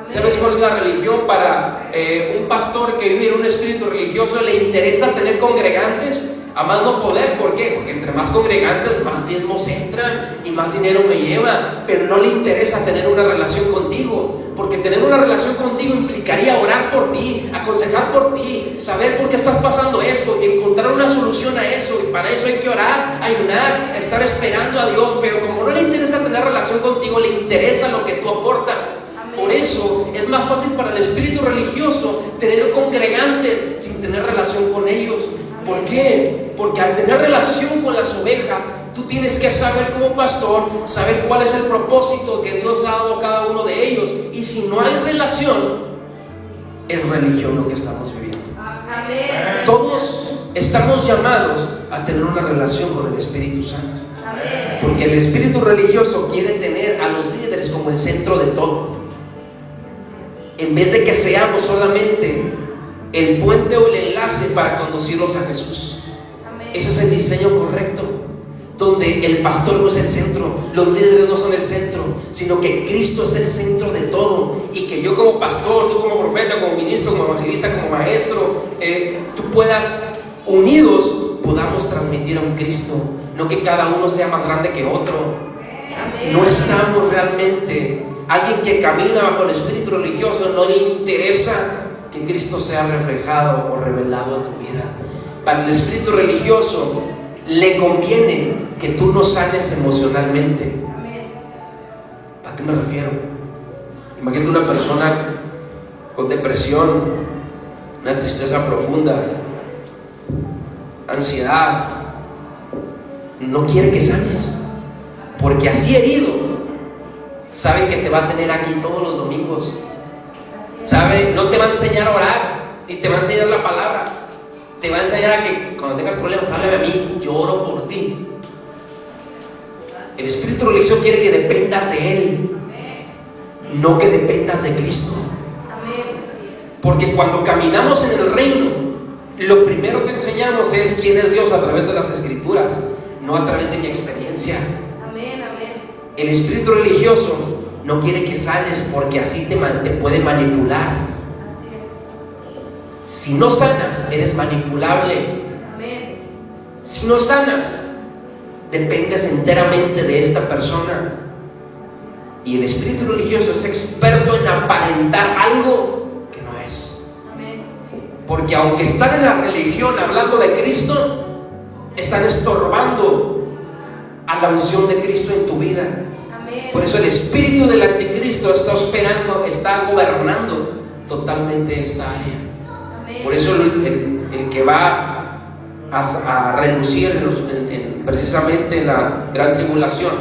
¿Sabes cuál es la religión? Para un pastor que vive en un espíritu religioso, le interesa tener congregantes a más no poder. ¿Por qué? Porque entre más congregantes, más diezmos entran y más dinero me lleva. Pero no le interesa tener una relación contigo, porque tener una relación contigo implicaría orar por ti, aconsejar por ti, saber por qué estás pasando eso, encontrar una solución a eso. Y para eso hay que orar, ayunar, estar esperando a Dios. Pero como no le interesa tener relación contigo, le interesa lo que tú aportas. Por eso es más fácil para el espíritu religioso tener congregantes sin tener relación con ellos. ¿Por qué? Porque al tener relación con las ovejas, tú tienes que saber como pastor, saber cuál es el propósito que Dios ha dado a cada uno de ellos. Y si no hay relación, es religión lo que estamos viviendo. Amén. Todos estamos llamados a tener una relación con el Espíritu Santo. Amén. Porque el espíritu religioso quiere tener a los líderes como el centro de todo, en vez de que seamos solamente el puente o el enlace para conducirlos a Jesús. Amén. Ese es el diseño correcto, donde el pastor no es el centro, los líderes no son el centro, sino que Cristo es el centro de todo. Y que yo como pastor, tú como profeta, como ministro, como evangelista, como maestro, tú puedas, unidos, podamos transmitir a un Cristo, no que cada uno sea más grande que otro. Amén. No estamos realmente, alguien que camina bajo el espíritu religioso no le interesa que Cristo sea reflejado o revelado en tu vida. Para el espíritu religioso le conviene que tú no sanes emocionalmente. ¿A qué me refiero? Imagínate una persona con depresión, una tristeza profunda, ansiedad. No quiere que sanes, porque así herido sabe que te va a tener aquí todos los domingos. Sabe, no te va a enseñar a orar, ni te va a enseñar la palabra. Te va a enseñar a que cuando tengas problemas, háblame a mí, yo oro por ti. El espíritu religioso quiere que dependas de Él, no que dependas de Cristo. Porque cuando caminamos en el reino, lo primero que enseñamos es quién es Dios a través de las Escrituras, no a través de mi experiencia. El espíritu religioso no quiere que sanes, porque así te puede manipular. Si no sanas, eres manipulable. Si no sanas, dependes enteramente de esta persona. Y el espíritu religioso es experto en aparentar algo que no es. Porque aunque están en la religión hablando de Cristo, están estorbando a la unción de Cristo en tu vida. Por eso el espíritu del anticristo está gobernando totalmente esta área. Por eso el que va a relucir precisamente en la gran tribulación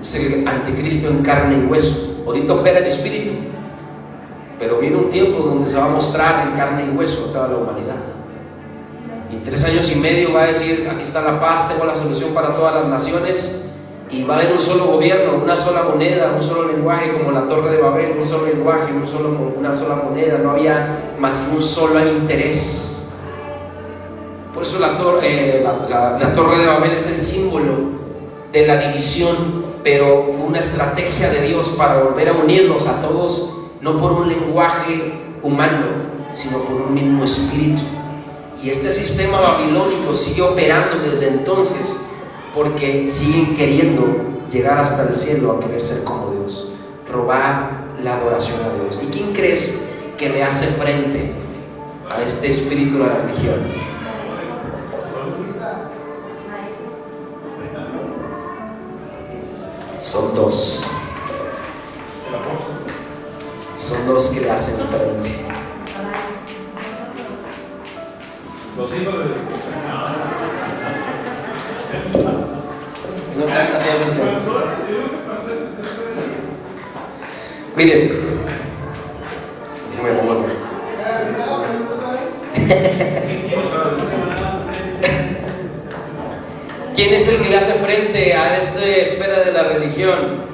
es el anticristo en carne y hueso. Ahorita opera en espíritu, pero viene un tiempo donde se va a mostrar en carne y hueso a toda la humanidad. Y 3 años y medio va a decir: aquí está la paz, tengo la solución para todas las naciones. Y va a haber un solo gobierno, una sola moneda, un solo lenguaje, como la Torre de Babel, un solo lenguaje, una sola moneda. No había más que un solo interés. Por eso la Torre de Babel es el símbolo de la división, pero fue una estrategia de Dios para volver a unirnos a todos, no por un lenguaje humano, sino por un mismo espíritu. Y este sistema babilónico sigue operando desde entonces, porque siguen queriendo llegar hasta el cielo a querer ser como Dios, robar la adoración a Dios. ¿Y quién crees que le hace frente a este espíritu de la religión? Son dos. Son dos que le hacen frente. Los hijos de No te hacía mención. Miren, déjenme pongo acá. ¿Quién es el que le hace frente a esta esfera de la religión?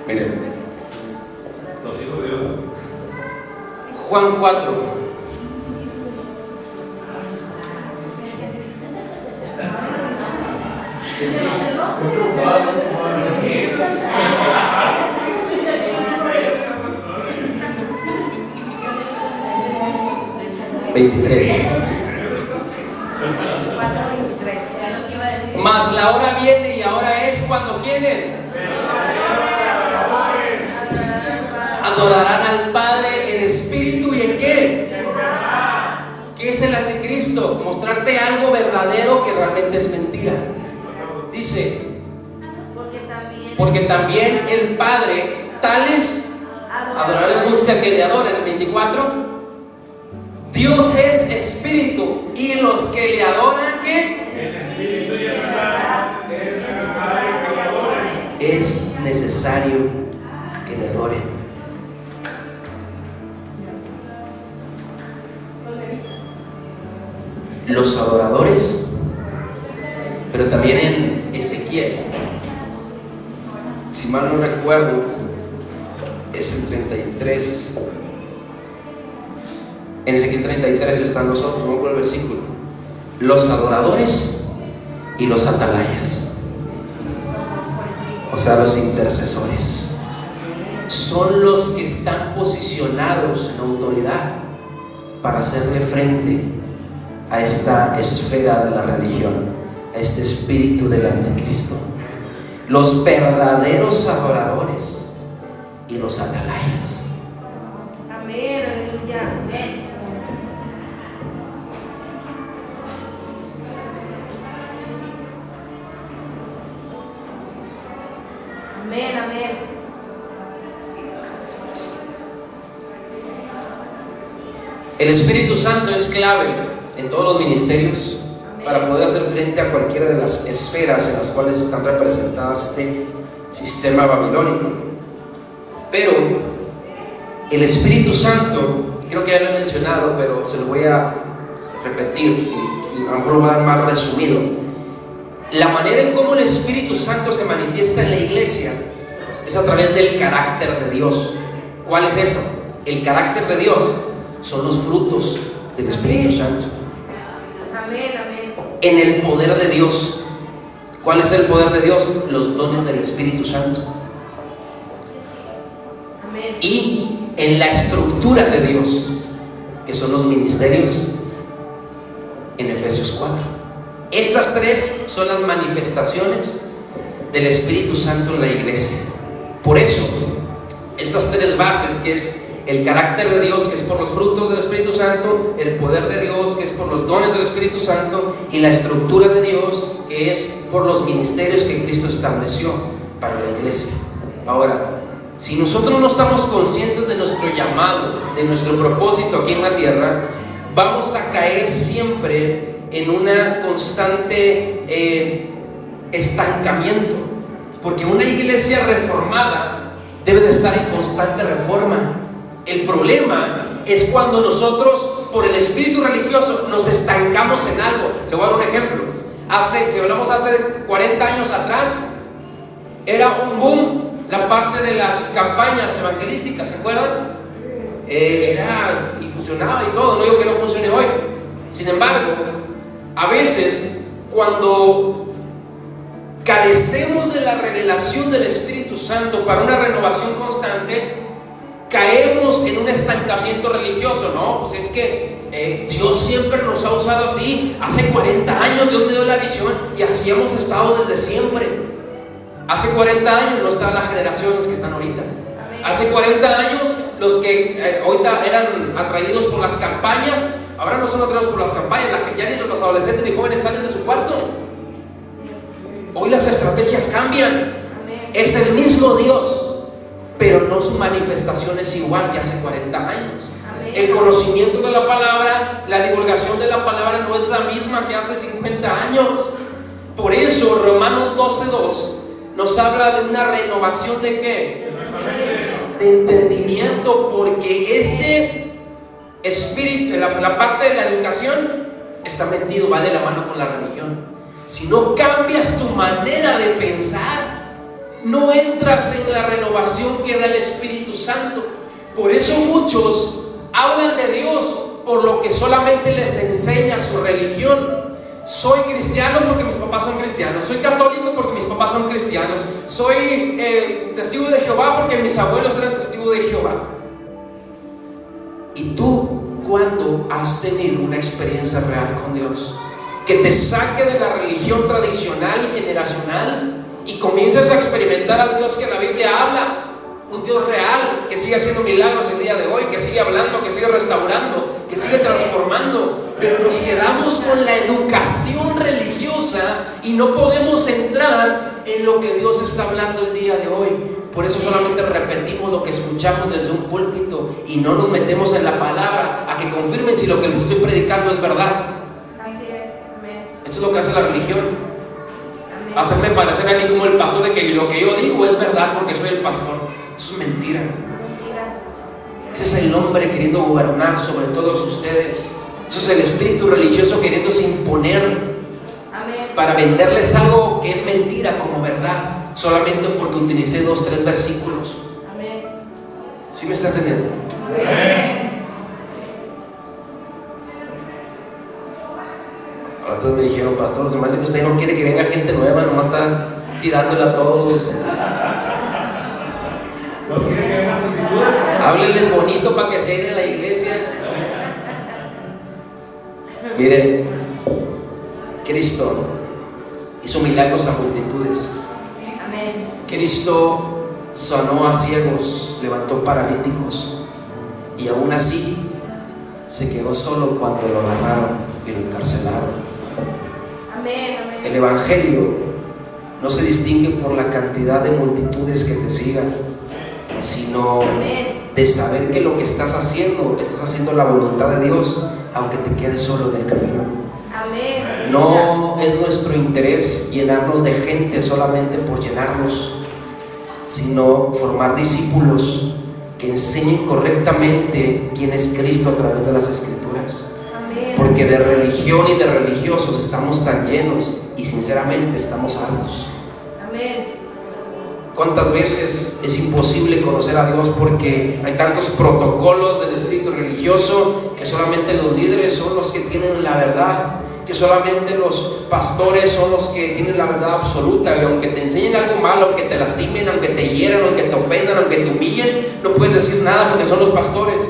Miren, los hijos de Dios. Juan 4. Mas la hora viene y ahora es cuando ¿quiénes? Adorarán al Padre en espíritu y en ¿qué? ¿Qué es el anticristo? Mostrarte algo verdadero que realmente es mentira. Dice, porque también el Padre tales adorarán, busca que le adoren. El 24, Dios es espíritu y los que le adoran ¿qué? En espíritu y en verdad es necesario que le adoren. Es necesario que le adoren. Los adoradores, pero también en Ezequiel, si mal no recuerdo, es el 33. En Ezequiel 33 están los otros, vamos por el versículo. Los adoradores y los atalayas, o sea, los intercesores, son los que están posicionados en autoridad para hacerle frente a esta esfera de la religión, a este espíritu del anticristo. Los verdaderos adoradores y los atalayas. Amén, aleluya. Amén. Amén, amén. El Espíritu Santo es clave en todos los ministerios para poder hacer frente a cualquiera de las esferas en las cuales están representadas este sistema babilónico. Pero el Espíritu Santo, creo que ya lo he mencionado, pero se lo voy a repetir y a lo mejor lo voy a dar más resumido. La manera en cómo el Espíritu Santo se manifiesta en la iglesia es a través del carácter de Dios. ¿Cuál es eso? El carácter de Dios son los frutos del Espíritu Santo. Amén, amén. En el poder de Dios. ¿Cuál es el poder de Dios? Los dones del Espíritu Santo. Amén. Y en la estructura de Dios, que son los ministerios, en Efesios 4. Estas tres son las manifestaciones del Espíritu Santo en la iglesia. Por eso, estas tres bases, que es el carácter de Dios, que es por los frutos del Espíritu Santo, el poder de Dios, que es por los dones del Espíritu Santo, y la estructura de Dios, que es por los ministerios que Cristo estableció. para la iglesia. Ahora, si nosotros no estamos conscientes de nuestro llamado, de nuestro propósito aquí en la tierra, vamos a caer siempre en una constante estancamiento, porque una iglesia reformada debe de estar en constante reforma. El problema es cuando nosotros, por el espíritu religioso, nos estancamos en algo. Le voy a dar un ejemplo. Si hablamos hace 40 años atrás, era un boom la parte de las campañas evangelísticas, ¿se acuerdan? Era y funcionaba y todo, no digo que no funcione hoy. Sin embargo, a veces cuando carecemos de la revelación del Espíritu Santo para una renovación constante, caemos en un estancamiento religioso. No, pues es que Dios siempre nos ha usado así. Hace 40 años Dios me dio la visión y así hemos estado desde siempre. Hace 40 años no estaban las generaciones que están ahorita. Hace 40 años los que ahorita eran atraídos por las campañas, ahora no son atraídos por las campañas. Ya ni los adolescentes ni jóvenes salen de su cuarto. Hoy las estrategias cambian. Es el mismo Dios, pero no su manifestación es igual que hace 40 años. El conocimiento de la palabra, la divulgación de la palabra no es la misma que hace 50 años. Por eso Romanos 12:2 nos habla de una renovación de ¿qué? De entendimiento, porque este espíritu, la parte de la educación está metido, va de la mano con la religión. Si no cambias tu manera de pensar, no entras en la renovación que da el Espíritu Santo. Por eso muchos hablan de Dios por lo que solamente les enseña su religión. Soy cristiano porque mis papás son cristianos. Soy católico porque mis papás son cristianos. Soy testigo de Jehová porque mis abuelos eran testigos de Jehová. ¿Y tú cuándo has tenido una experiencia real con Dios? Que te saque de la religión tradicional y generacional y comiences a experimentar al Dios que la Biblia habla. Un Dios real, que sigue haciendo milagros el día de hoy, que sigue hablando, que sigue restaurando, que sigue transformando. Pero nos quedamos con la educación religiosa y no podemos entrar en lo que Dios está hablando el día de hoy. Por eso solamente repetimos lo que escuchamos desde un púlpito y no nos metemos en la palabra a que confirmen si lo que les estoy predicando es verdad. Así es, amén. Esto es lo que hace la religión. Amén. Hacerme parecer a mí como el pastor de que lo que yo digo es verdad porque soy el pastor. Eso es mentira. Mentira. Ese es el hombre queriendo gobernar sobre todos ustedes. Eso es el espíritu religioso queriéndose imponer Amén. para venderles algo que es mentira como verdad, solamente porque utilicé 2, 3 versículos. Amén. ¿Sí me está entendiendo? Amén. Ahora todos me dijeron, pastor, se me hace que usted no quiere que venga gente nueva, nomás está tirándole a todos. ¿No quiere que haya multitud? Háblenles bonito para que se llene la iglesia. Miren, Cristo hizo milagros a multitudes. Amén. Cristo sanó a ciegos, levantó paralíticos, y aún así se quedó solo cuando lo agarraron y lo encarcelaron. Amén. Amén. El evangelio no se distingue por la cantidad de multitudes que te sigan, sino Amén. de saber que lo que estás haciendo la voluntad de Dios, aunque te quedes solo en el camino. Amén. No es nuestro interés llenarnos de gente solamente por llenarnos, sino formar discípulos que enseñen correctamente quién es Cristo a través de las Escrituras. Amén. Porque de religión y de religiosos estamos tan llenos y sinceramente estamos hartos. Amén. ¿Cuántas veces es imposible conocer a Dios porque hay tantos protocolos del espíritu religioso que solamente los líderes son los que tienen la verdad, que solamente los pastores son los que tienen la verdad absoluta, y aunque te enseñen algo malo, aunque te lastimen, aunque te hieran, aunque te ofendan, aunque te humillen, no puedes decir nada porque son los pastores?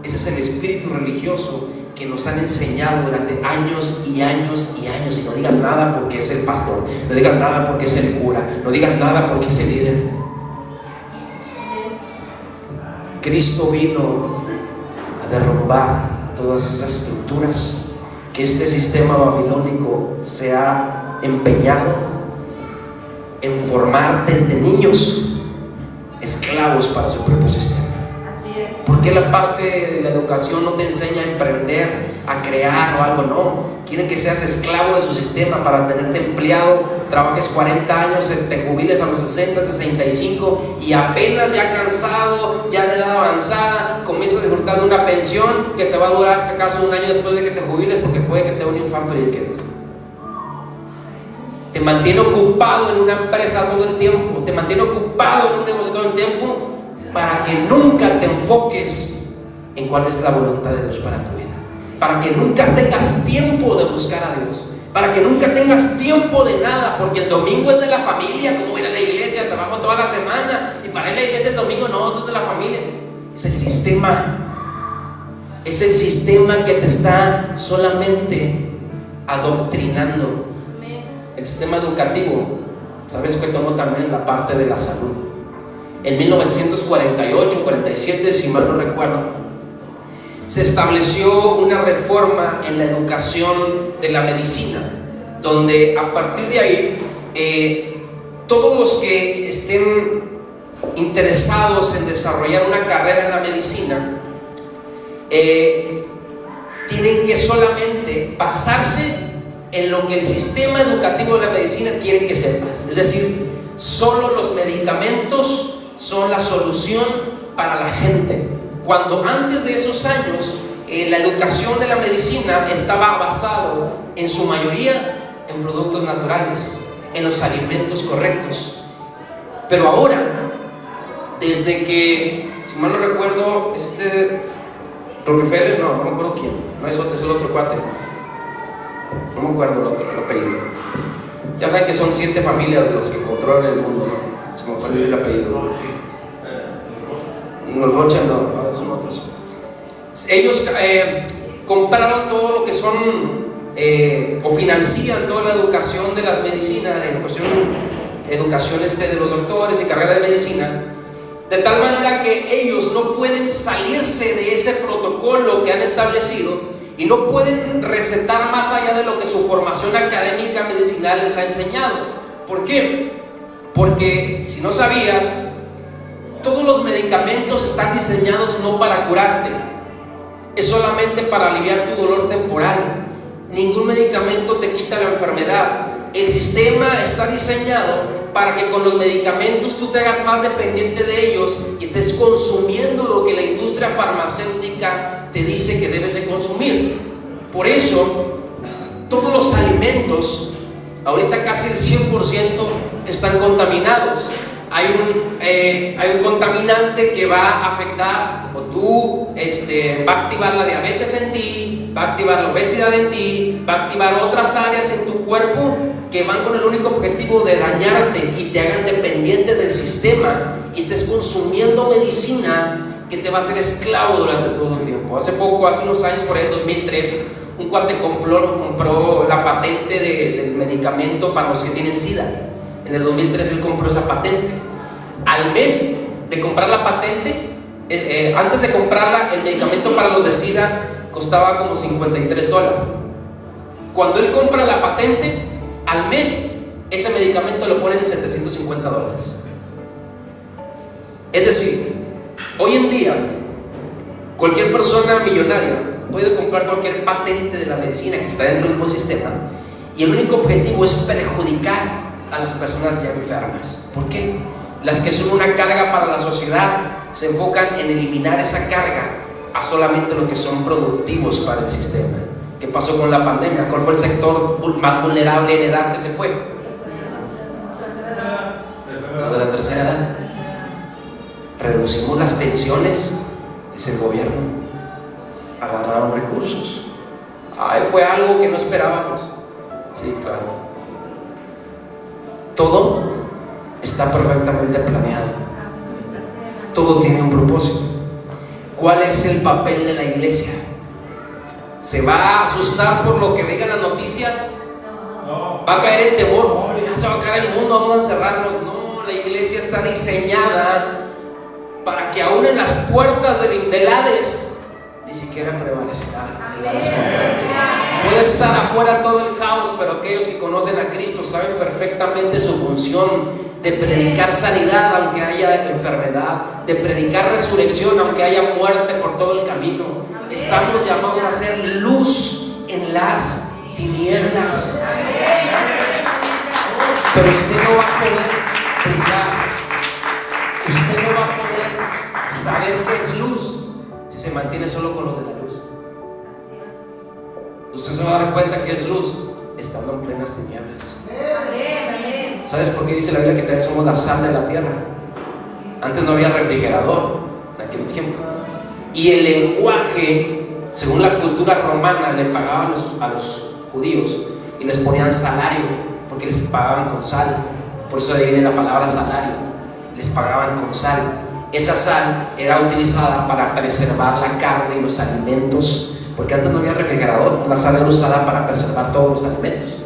Ese es el espíritu religioso que nos han enseñado durante años y años y años. Y no digas nada porque es el pastor, no digas nada porque es el cura, no digas nada porque es el líder. Cristo vino a derrumbar todas esas estructuras que este sistema babilónico se ha empeñado en formar desde niños esclavos para su propio sistema. Así es. ¿Por qué la parte de la educación no te enseña a emprender, a crear o algo? No, quieren que seas esclavo de su sistema para tenerte empleado, trabajes 40 años, te jubiles a los 60, 65 y apenas ya cansado, ya de edad avanzada, comienzas a disfrutar de una pensión que te va a durar si acaso un año después de que te jubiles, porque puede que te dé un infarto y ahí quedes. Te mantiene ocupado en una empresa todo el tiempo, te mantiene ocupado en un negocio todo el tiempo, para que nunca te enfoques en cuál es la voluntad de Dios para tu vida, para que nunca tengas tiempo de buscar a Dios, para que nunca tengas tiempo de nada, porque el domingo es de la familia, como ir a la iglesia, trabajo toda la semana, y para ir a la iglesia el domingo no, eso es de la familia. Es el sistema que te está solamente adoctrinando. El sistema educativo, ¿sabes que tomó también la parte de la salud? En 1948-47, si mal no recuerdo, se estableció una reforma en la educación de la medicina, donde a partir de ahí, todos los que estén interesados en desarrollar una carrera en la medicina, tienen que solamente basarse en lo que el sistema educativo de la medicina quiere que sepas. Es decir, solo los medicamentos son la solución para la gente. Cuando antes de esos años, la educación de la medicina estaba basado en su mayoría en productos naturales, en los alimentos correctos. Pero ahora, desde que, si mal no recuerdo, Rockefeller, no me acuerdo quién, no es el otro cuate, no me acuerdo el apellido. Ya saben que son 7 familias de los que controlan el mundo, ¿no? Se me fue el apellido. Los Rocha no, son otros. Ellos compraron todo lo que son o financian toda la educación de las medicinas, educación de los doctores y carrera de medicina, de tal manera que ellos no pueden salirse de ese protocolo que han establecido y no pueden recetar más allá de lo que su formación académica medicinal les ha enseñado. ¿Por qué? Porque, si no sabías, todos los medicamentos están diseñados no para curarte, es solamente para aliviar tu dolor temporal. Ningún medicamento te quita la enfermedad. El sistema está diseñado para que con los medicamentos tú te hagas más dependiente de ellos y estés consumiendo lo que la industria farmacéutica te dice que debes de consumir. Por eso, todos los alimentos, ahorita casi el 100% están contaminados. Hay un contaminante que va a afectar, va a activar la diabetes en ti, va a activar la obesidad en ti, va a activar otras áreas en tu cuerpo que van con el único objetivo de dañarte y te hagan dependiente del sistema y estés consumiendo medicina que te va a hacer esclavo durante todo el tiempo. Hace unos años, por ahí en 2003, un cuate compró la patente del medicamento para los que tienen SIDA. En el 2003 él compró esa patente. Al mes de comprar la patente, antes de comprarla, el medicamento para los de SIDA costaba como $53. Cuando él compra la patente, al mes ese medicamento lo ponen en $750. Es decir, hoy en día cualquier persona millonaria puede comprar cualquier patente de la medicina que está dentro del mismo sistema, y el único objetivo es perjudicar a las personas ya enfermas. ¿Por qué? Las que son una carga para la sociedad se enfocan en eliminar esa carga a solamente los que son productivos para el sistema. ¿Qué pasó con la pandemia? ¿Cuál fue el sector más vulnerable en edad que se fue? Los de la tercera edad. Reducimos las pensiones, dice el gobierno. Agarraron recursos. Fue algo que no esperábamos. Sí, claro. Todo está perfectamente planeado. Todo tiene un propósito. ¿Cuál es el papel de la iglesia? ¿Se va a asustar por lo que vengan las noticias? No. ¿Va a caer en temor? Oh, ya se va a caer el mundo, vamos a encerrarnos. No, la iglesia está diseñada para que aún en las puertas del Hades ni siquiera prevalecerá en la desconfianza. Puede estar afuera todo el caos, pero aquellos que conocen a Cristo saben perfectamente su función de predicar sanidad aunque haya enfermedad, de predicar resurrección aunque haya muerte por todo el camino. Estamos llamados a ser luz en las tinieblas. Pero usted no va a poder brillar, usted no va a poder saber qué es luz si se mantiene solo con los de la luz. Usted se va a dar cuenta que es luz estando en plenas tinieblas. ¿Sabes por qué dice la Biblia que también somos la sal de la tierra? Antes no había refrigerador en aquel tiempo. Y el lenguaje, según la cultura romana, le pagaban a los judíos y les ponían salario, porque les pagaban con sal. Por eso de ahí viene la palabra salario. Les pagaban con sal. Esa sal era utilizada para preservar la carne y los alimentos, porque antes no había refrigerador. La sal era usada para preservar todos los alimentos.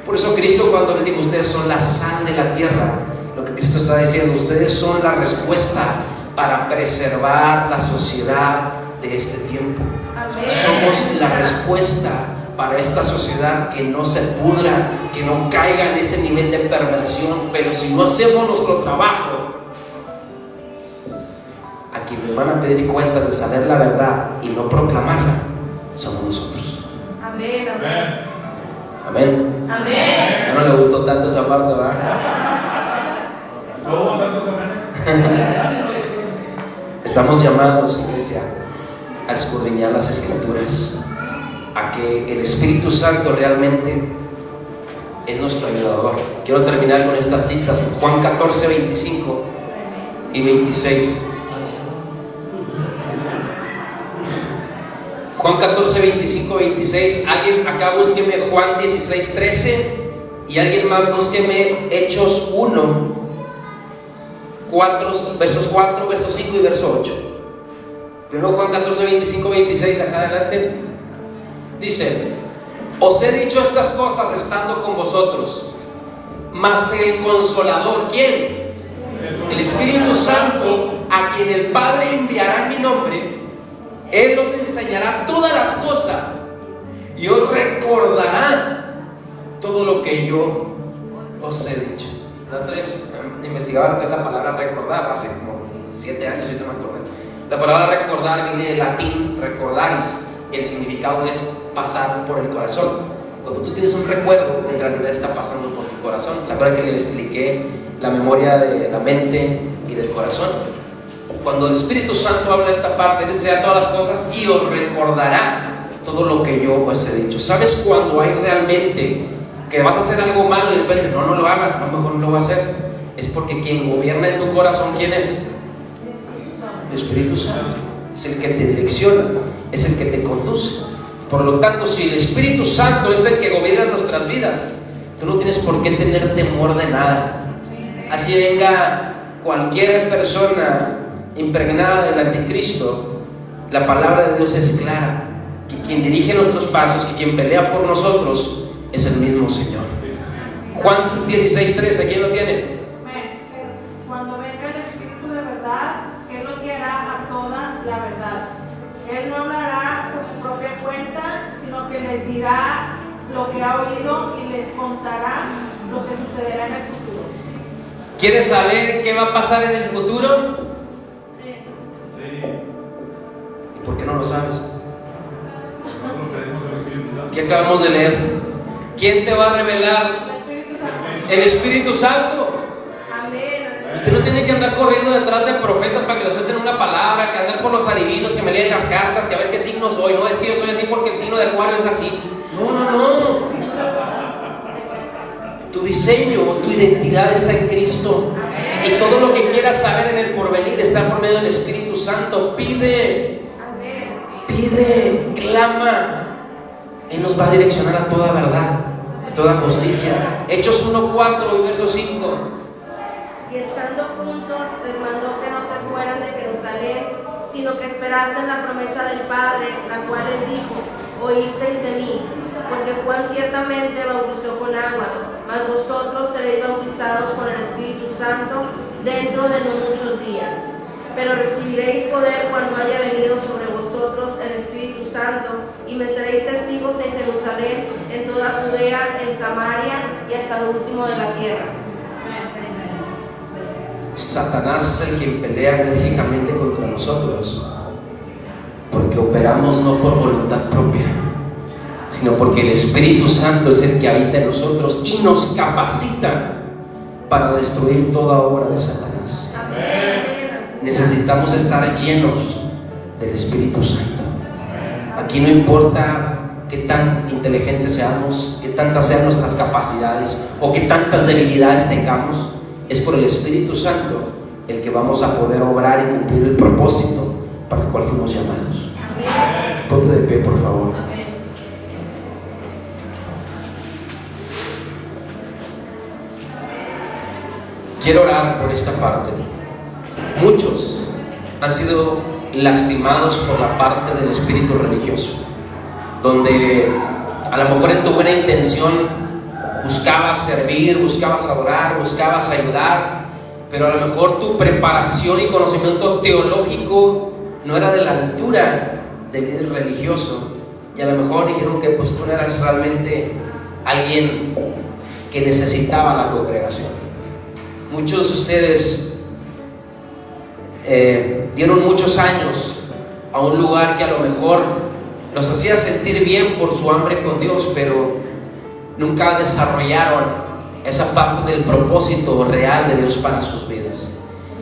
Por eso Cristo, cuando les dijo ustedes son la sal de la tierra, lo que Cristo está diciendo, ustedes son la respuesta para preservar la sociedad de este tiempo. Amén. Somos la respuesta para esta sociedad que no se pudra, que no caiga en ese nivel de perversión. Pero si no hacemos nuestro trabajo, a quienes van a pedir cuentas de saber la verdad y no proclamarla, somos nosotros. Amén, amén. Amén. Amén. Ya no le gustó tanto esa parte, ¿verdad? ¿Cómo tantos amén? Estamos llamados, iglesia, a escudriñar las Escrituras, a que el Espíritu Santo realmente es nuestro ayudador. Quiero terminar con estas citas en Juan 14, 25 y 26. Juan 14, 25, 26. Alguien acá búsqueme Juan 16, 13. Y alguien más búsqueme Hechos 1, versos 4, verso 5 y verso 8. Primero Juan 14, 25, 26. Acá adelante dice: os he dicho estas cosas estando con vosotros, mas el Consolador, ¿quién? El Espíritu Santo, a quien el Padre enviará en mi nombre, Él os enseñará todas las cosas y os recordará todo lo que yo os he dicho. La otra vez investigaba lo que es la palabra recordar, hace como 7 años, yo no me acuerdo. La palabra recordar viene del latín recordaris, y el significado es pasar por el corazón. Cuando tú tienes un recuerdo, en realidad está pasando por tu corazón. ¿Se acuerdan que les expliqué la memoria de la mente y del corazón? Cuando el Espíritu Santo habla de esta parte, Él enseñará todas las cosas y os recordará todo lo que yo os he dicho. ¿Sabes cuando hay realmente que vas a hacer algo malo y de repente no lo hagas, a lo mejor no lo vas a hacer? Es porque quien gobierna en tu corazón, ¿quién es? El Espíritu Santo. Es el que te direcciona, es el que te conduce. Por lo tanto, si el Espíritu Santo es el que gobierna nuestras vidas, tú no tienes por qué tener temor de nada. Así venga cualquier persona impregnada del anticristo, la palabra de Dios es clara, que quien dirige nuestros pasos, que quien pelea por nosotros es el mismo Señor. Juan 16:13, ¿quién lo tiene? Cuando venga el Espíritu de verdad, Él nos guiará a toda la verdad. Él no hablará por su propia cuenta, sino que les dirá lo que ha oído y les contará lo que sucederá en el futuro. ¿Quieres saber qué va a pasar en el futuro? ¿Y por qué no lo sabes? ¿Qué acabamos de leer? ¿Quién te va a revelar? El Espíritu Santo. Usted no tiene que andar corriendo detrás de profetas para que le suelten una palabra, que andar por los adivinos, que me leen las cartas, que a ver qué signo soy. No, es que yo soy así porque el signo de Acuario es así. No. Tu diseño, tu identidad está en Cristo. Y todo lo que quieras saber en el porvenir está por medio del Espíritu Santo. Pide, clama. Él nos va a direccionar a toda verdad, a toda justicia. Hechos 1:4 y verso 5. Y estando juntos, les mandó que no se fueran de Jerusalén, sino que esperasen la promesa del Padre, la cual les dijo: oísteis de mí, porque Juan ciertamente bautizó con agua, mas vosotros seréis bautizados con el Espíritu Santo dentro de no muchos días. Pero recibiréis poder cuando haya venido sobre vosotros el Espíritu Santo, y me seréis testigos en Jerusalén, en toda Judea, en Samaria y hasta lo último de la tierra. Satanás es el quien pelea enérgicamente contra nosotros, porque operamos no por voluntad propia, sino porque el Espíritu Santo es el que habita en nosotros y nos capacita para destruir toda obra de Satanás. Necesitamos estar llenos del Espíritu Santo. Aquí no importa qué tan inteligentes seamos, qué tantas sean nuestras capacidades o qué tantas debilidades tengamos. Es por el Espíritu Santo el que vamos a poder obrar y cumplir el propósito para el cual fuimos llamados. Ponte de pie, por favor. Quiero orar por esta parte. Muchos han sido lastimados por la parte del espíritu religioso, donde a lo mejor en tu buena intención buscabas servir, buscabas adorar, buscabas ayudar, pero a lo mejor tu preparación y conocimiento teológico no era de la altura del líder religioso, y a lo mejor dijeron que pues tú no eras realmente alguien que necesitaba la congregación. Muchos de ustedes dieron muchos años a un lugar que a lo mejor los hacía sentir bien por su hambre con Dios, pero nunca desarrollaron esa parte del propósito real de Dios para sus vidas.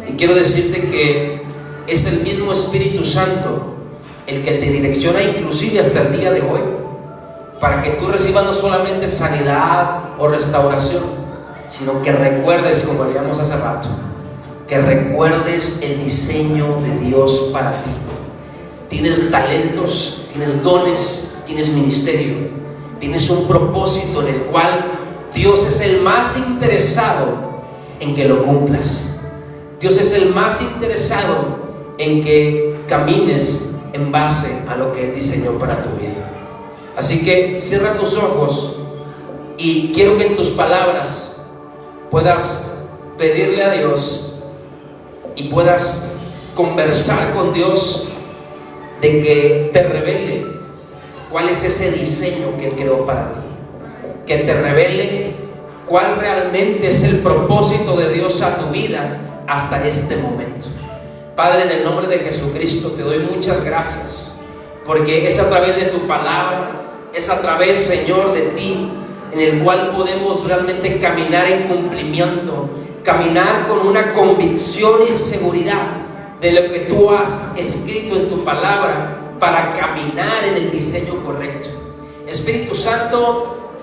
Y quiero decirte que es el mismo Espíritu Santo el que te direcciona inclusive hasta el día de hoy, para que tú recibas no solamente sanidad o restauración, sino que recuerdes, como leíamos hace rato, que recuerdes el diseño de Dios para ti. Tienes talentos, tienes dones, tienes ministerio, tienes un propósito en el cual Dios es el más interesado en que lo cumplas. Dios es el más interesado en que camines en base a lo que Él diseñó para tu vida. Así que cierra tus ojos y quiero que en tus palabras puedas pedirle a Dios y puedas conversar con Dios de que te revele cuál es ese diseño que Él creó para ti, que te revele cuál realmente es el propósito de Dios a tu vida hasta este momento. Padre, en el nombre de Jesucristo te doy muchas gracias, porque es a través de tu palabra, es a través, Señor, de ti, en el cual podemos realmente caminar en cumplimiento, caminar con una convicción y seguridad de lo que tú has escrito en tu palabra para caminar en el diseño correcto. Espíritu Santo,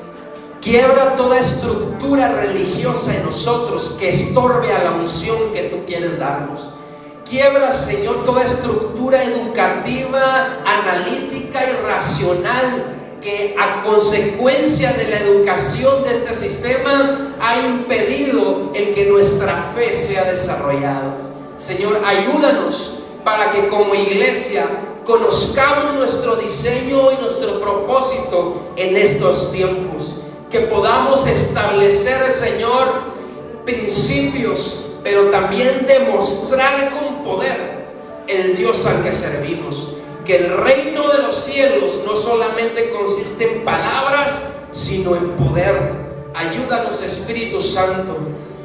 quiebra toda estructura religiosa en nosotros que estorbe a la unción que tú quieres darnos. Quiebra, Señor, toda estructura educativa, analítica y racional que a consecuencia de la educación de este sistema ha impedido el que nuestra fe sea desarrollada. Señor, ayúdanos para que como iglesia conozcamos nuestro diseño y nuestro propósito en estos tiempos, que podamos establecer, Señor, principios, pero también demostrar con poder el Dios al que servimos. Que el reino de los cielos no solamente consiste en palabras, sino en poder. Ayúdanos, Espíritu Santo,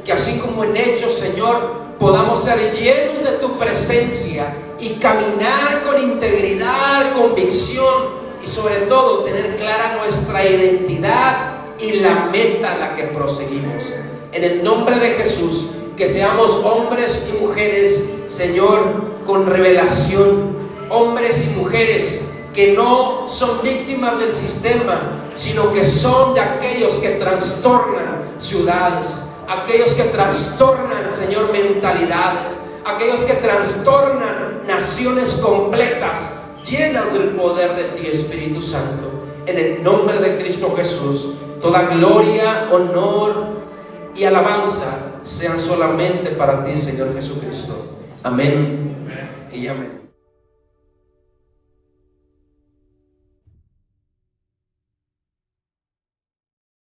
que así como en Hechos, Señor, podamos ser llenos de tu presencia y caminar con integridad, convicción y sobre todo tener clara nuestra identidad y la meta a la que proseguimos. En el nombre de Jesús, que seamos hombres y mujeres, Señor, con revelación, hombres y mujeres que no son víctimas del sistema, sino que son de aquellos que trastornan ciudades, aquellos que trastornan, Señor, mentalidades, aquellos que trastornan naciones completas, llenas del poder de ti, Espíritu Santo. En el nombre de Cristo Jesús, toda gloria, honor y alabanza sean solamente para ti, Señor Jesucristo. Amén y amén.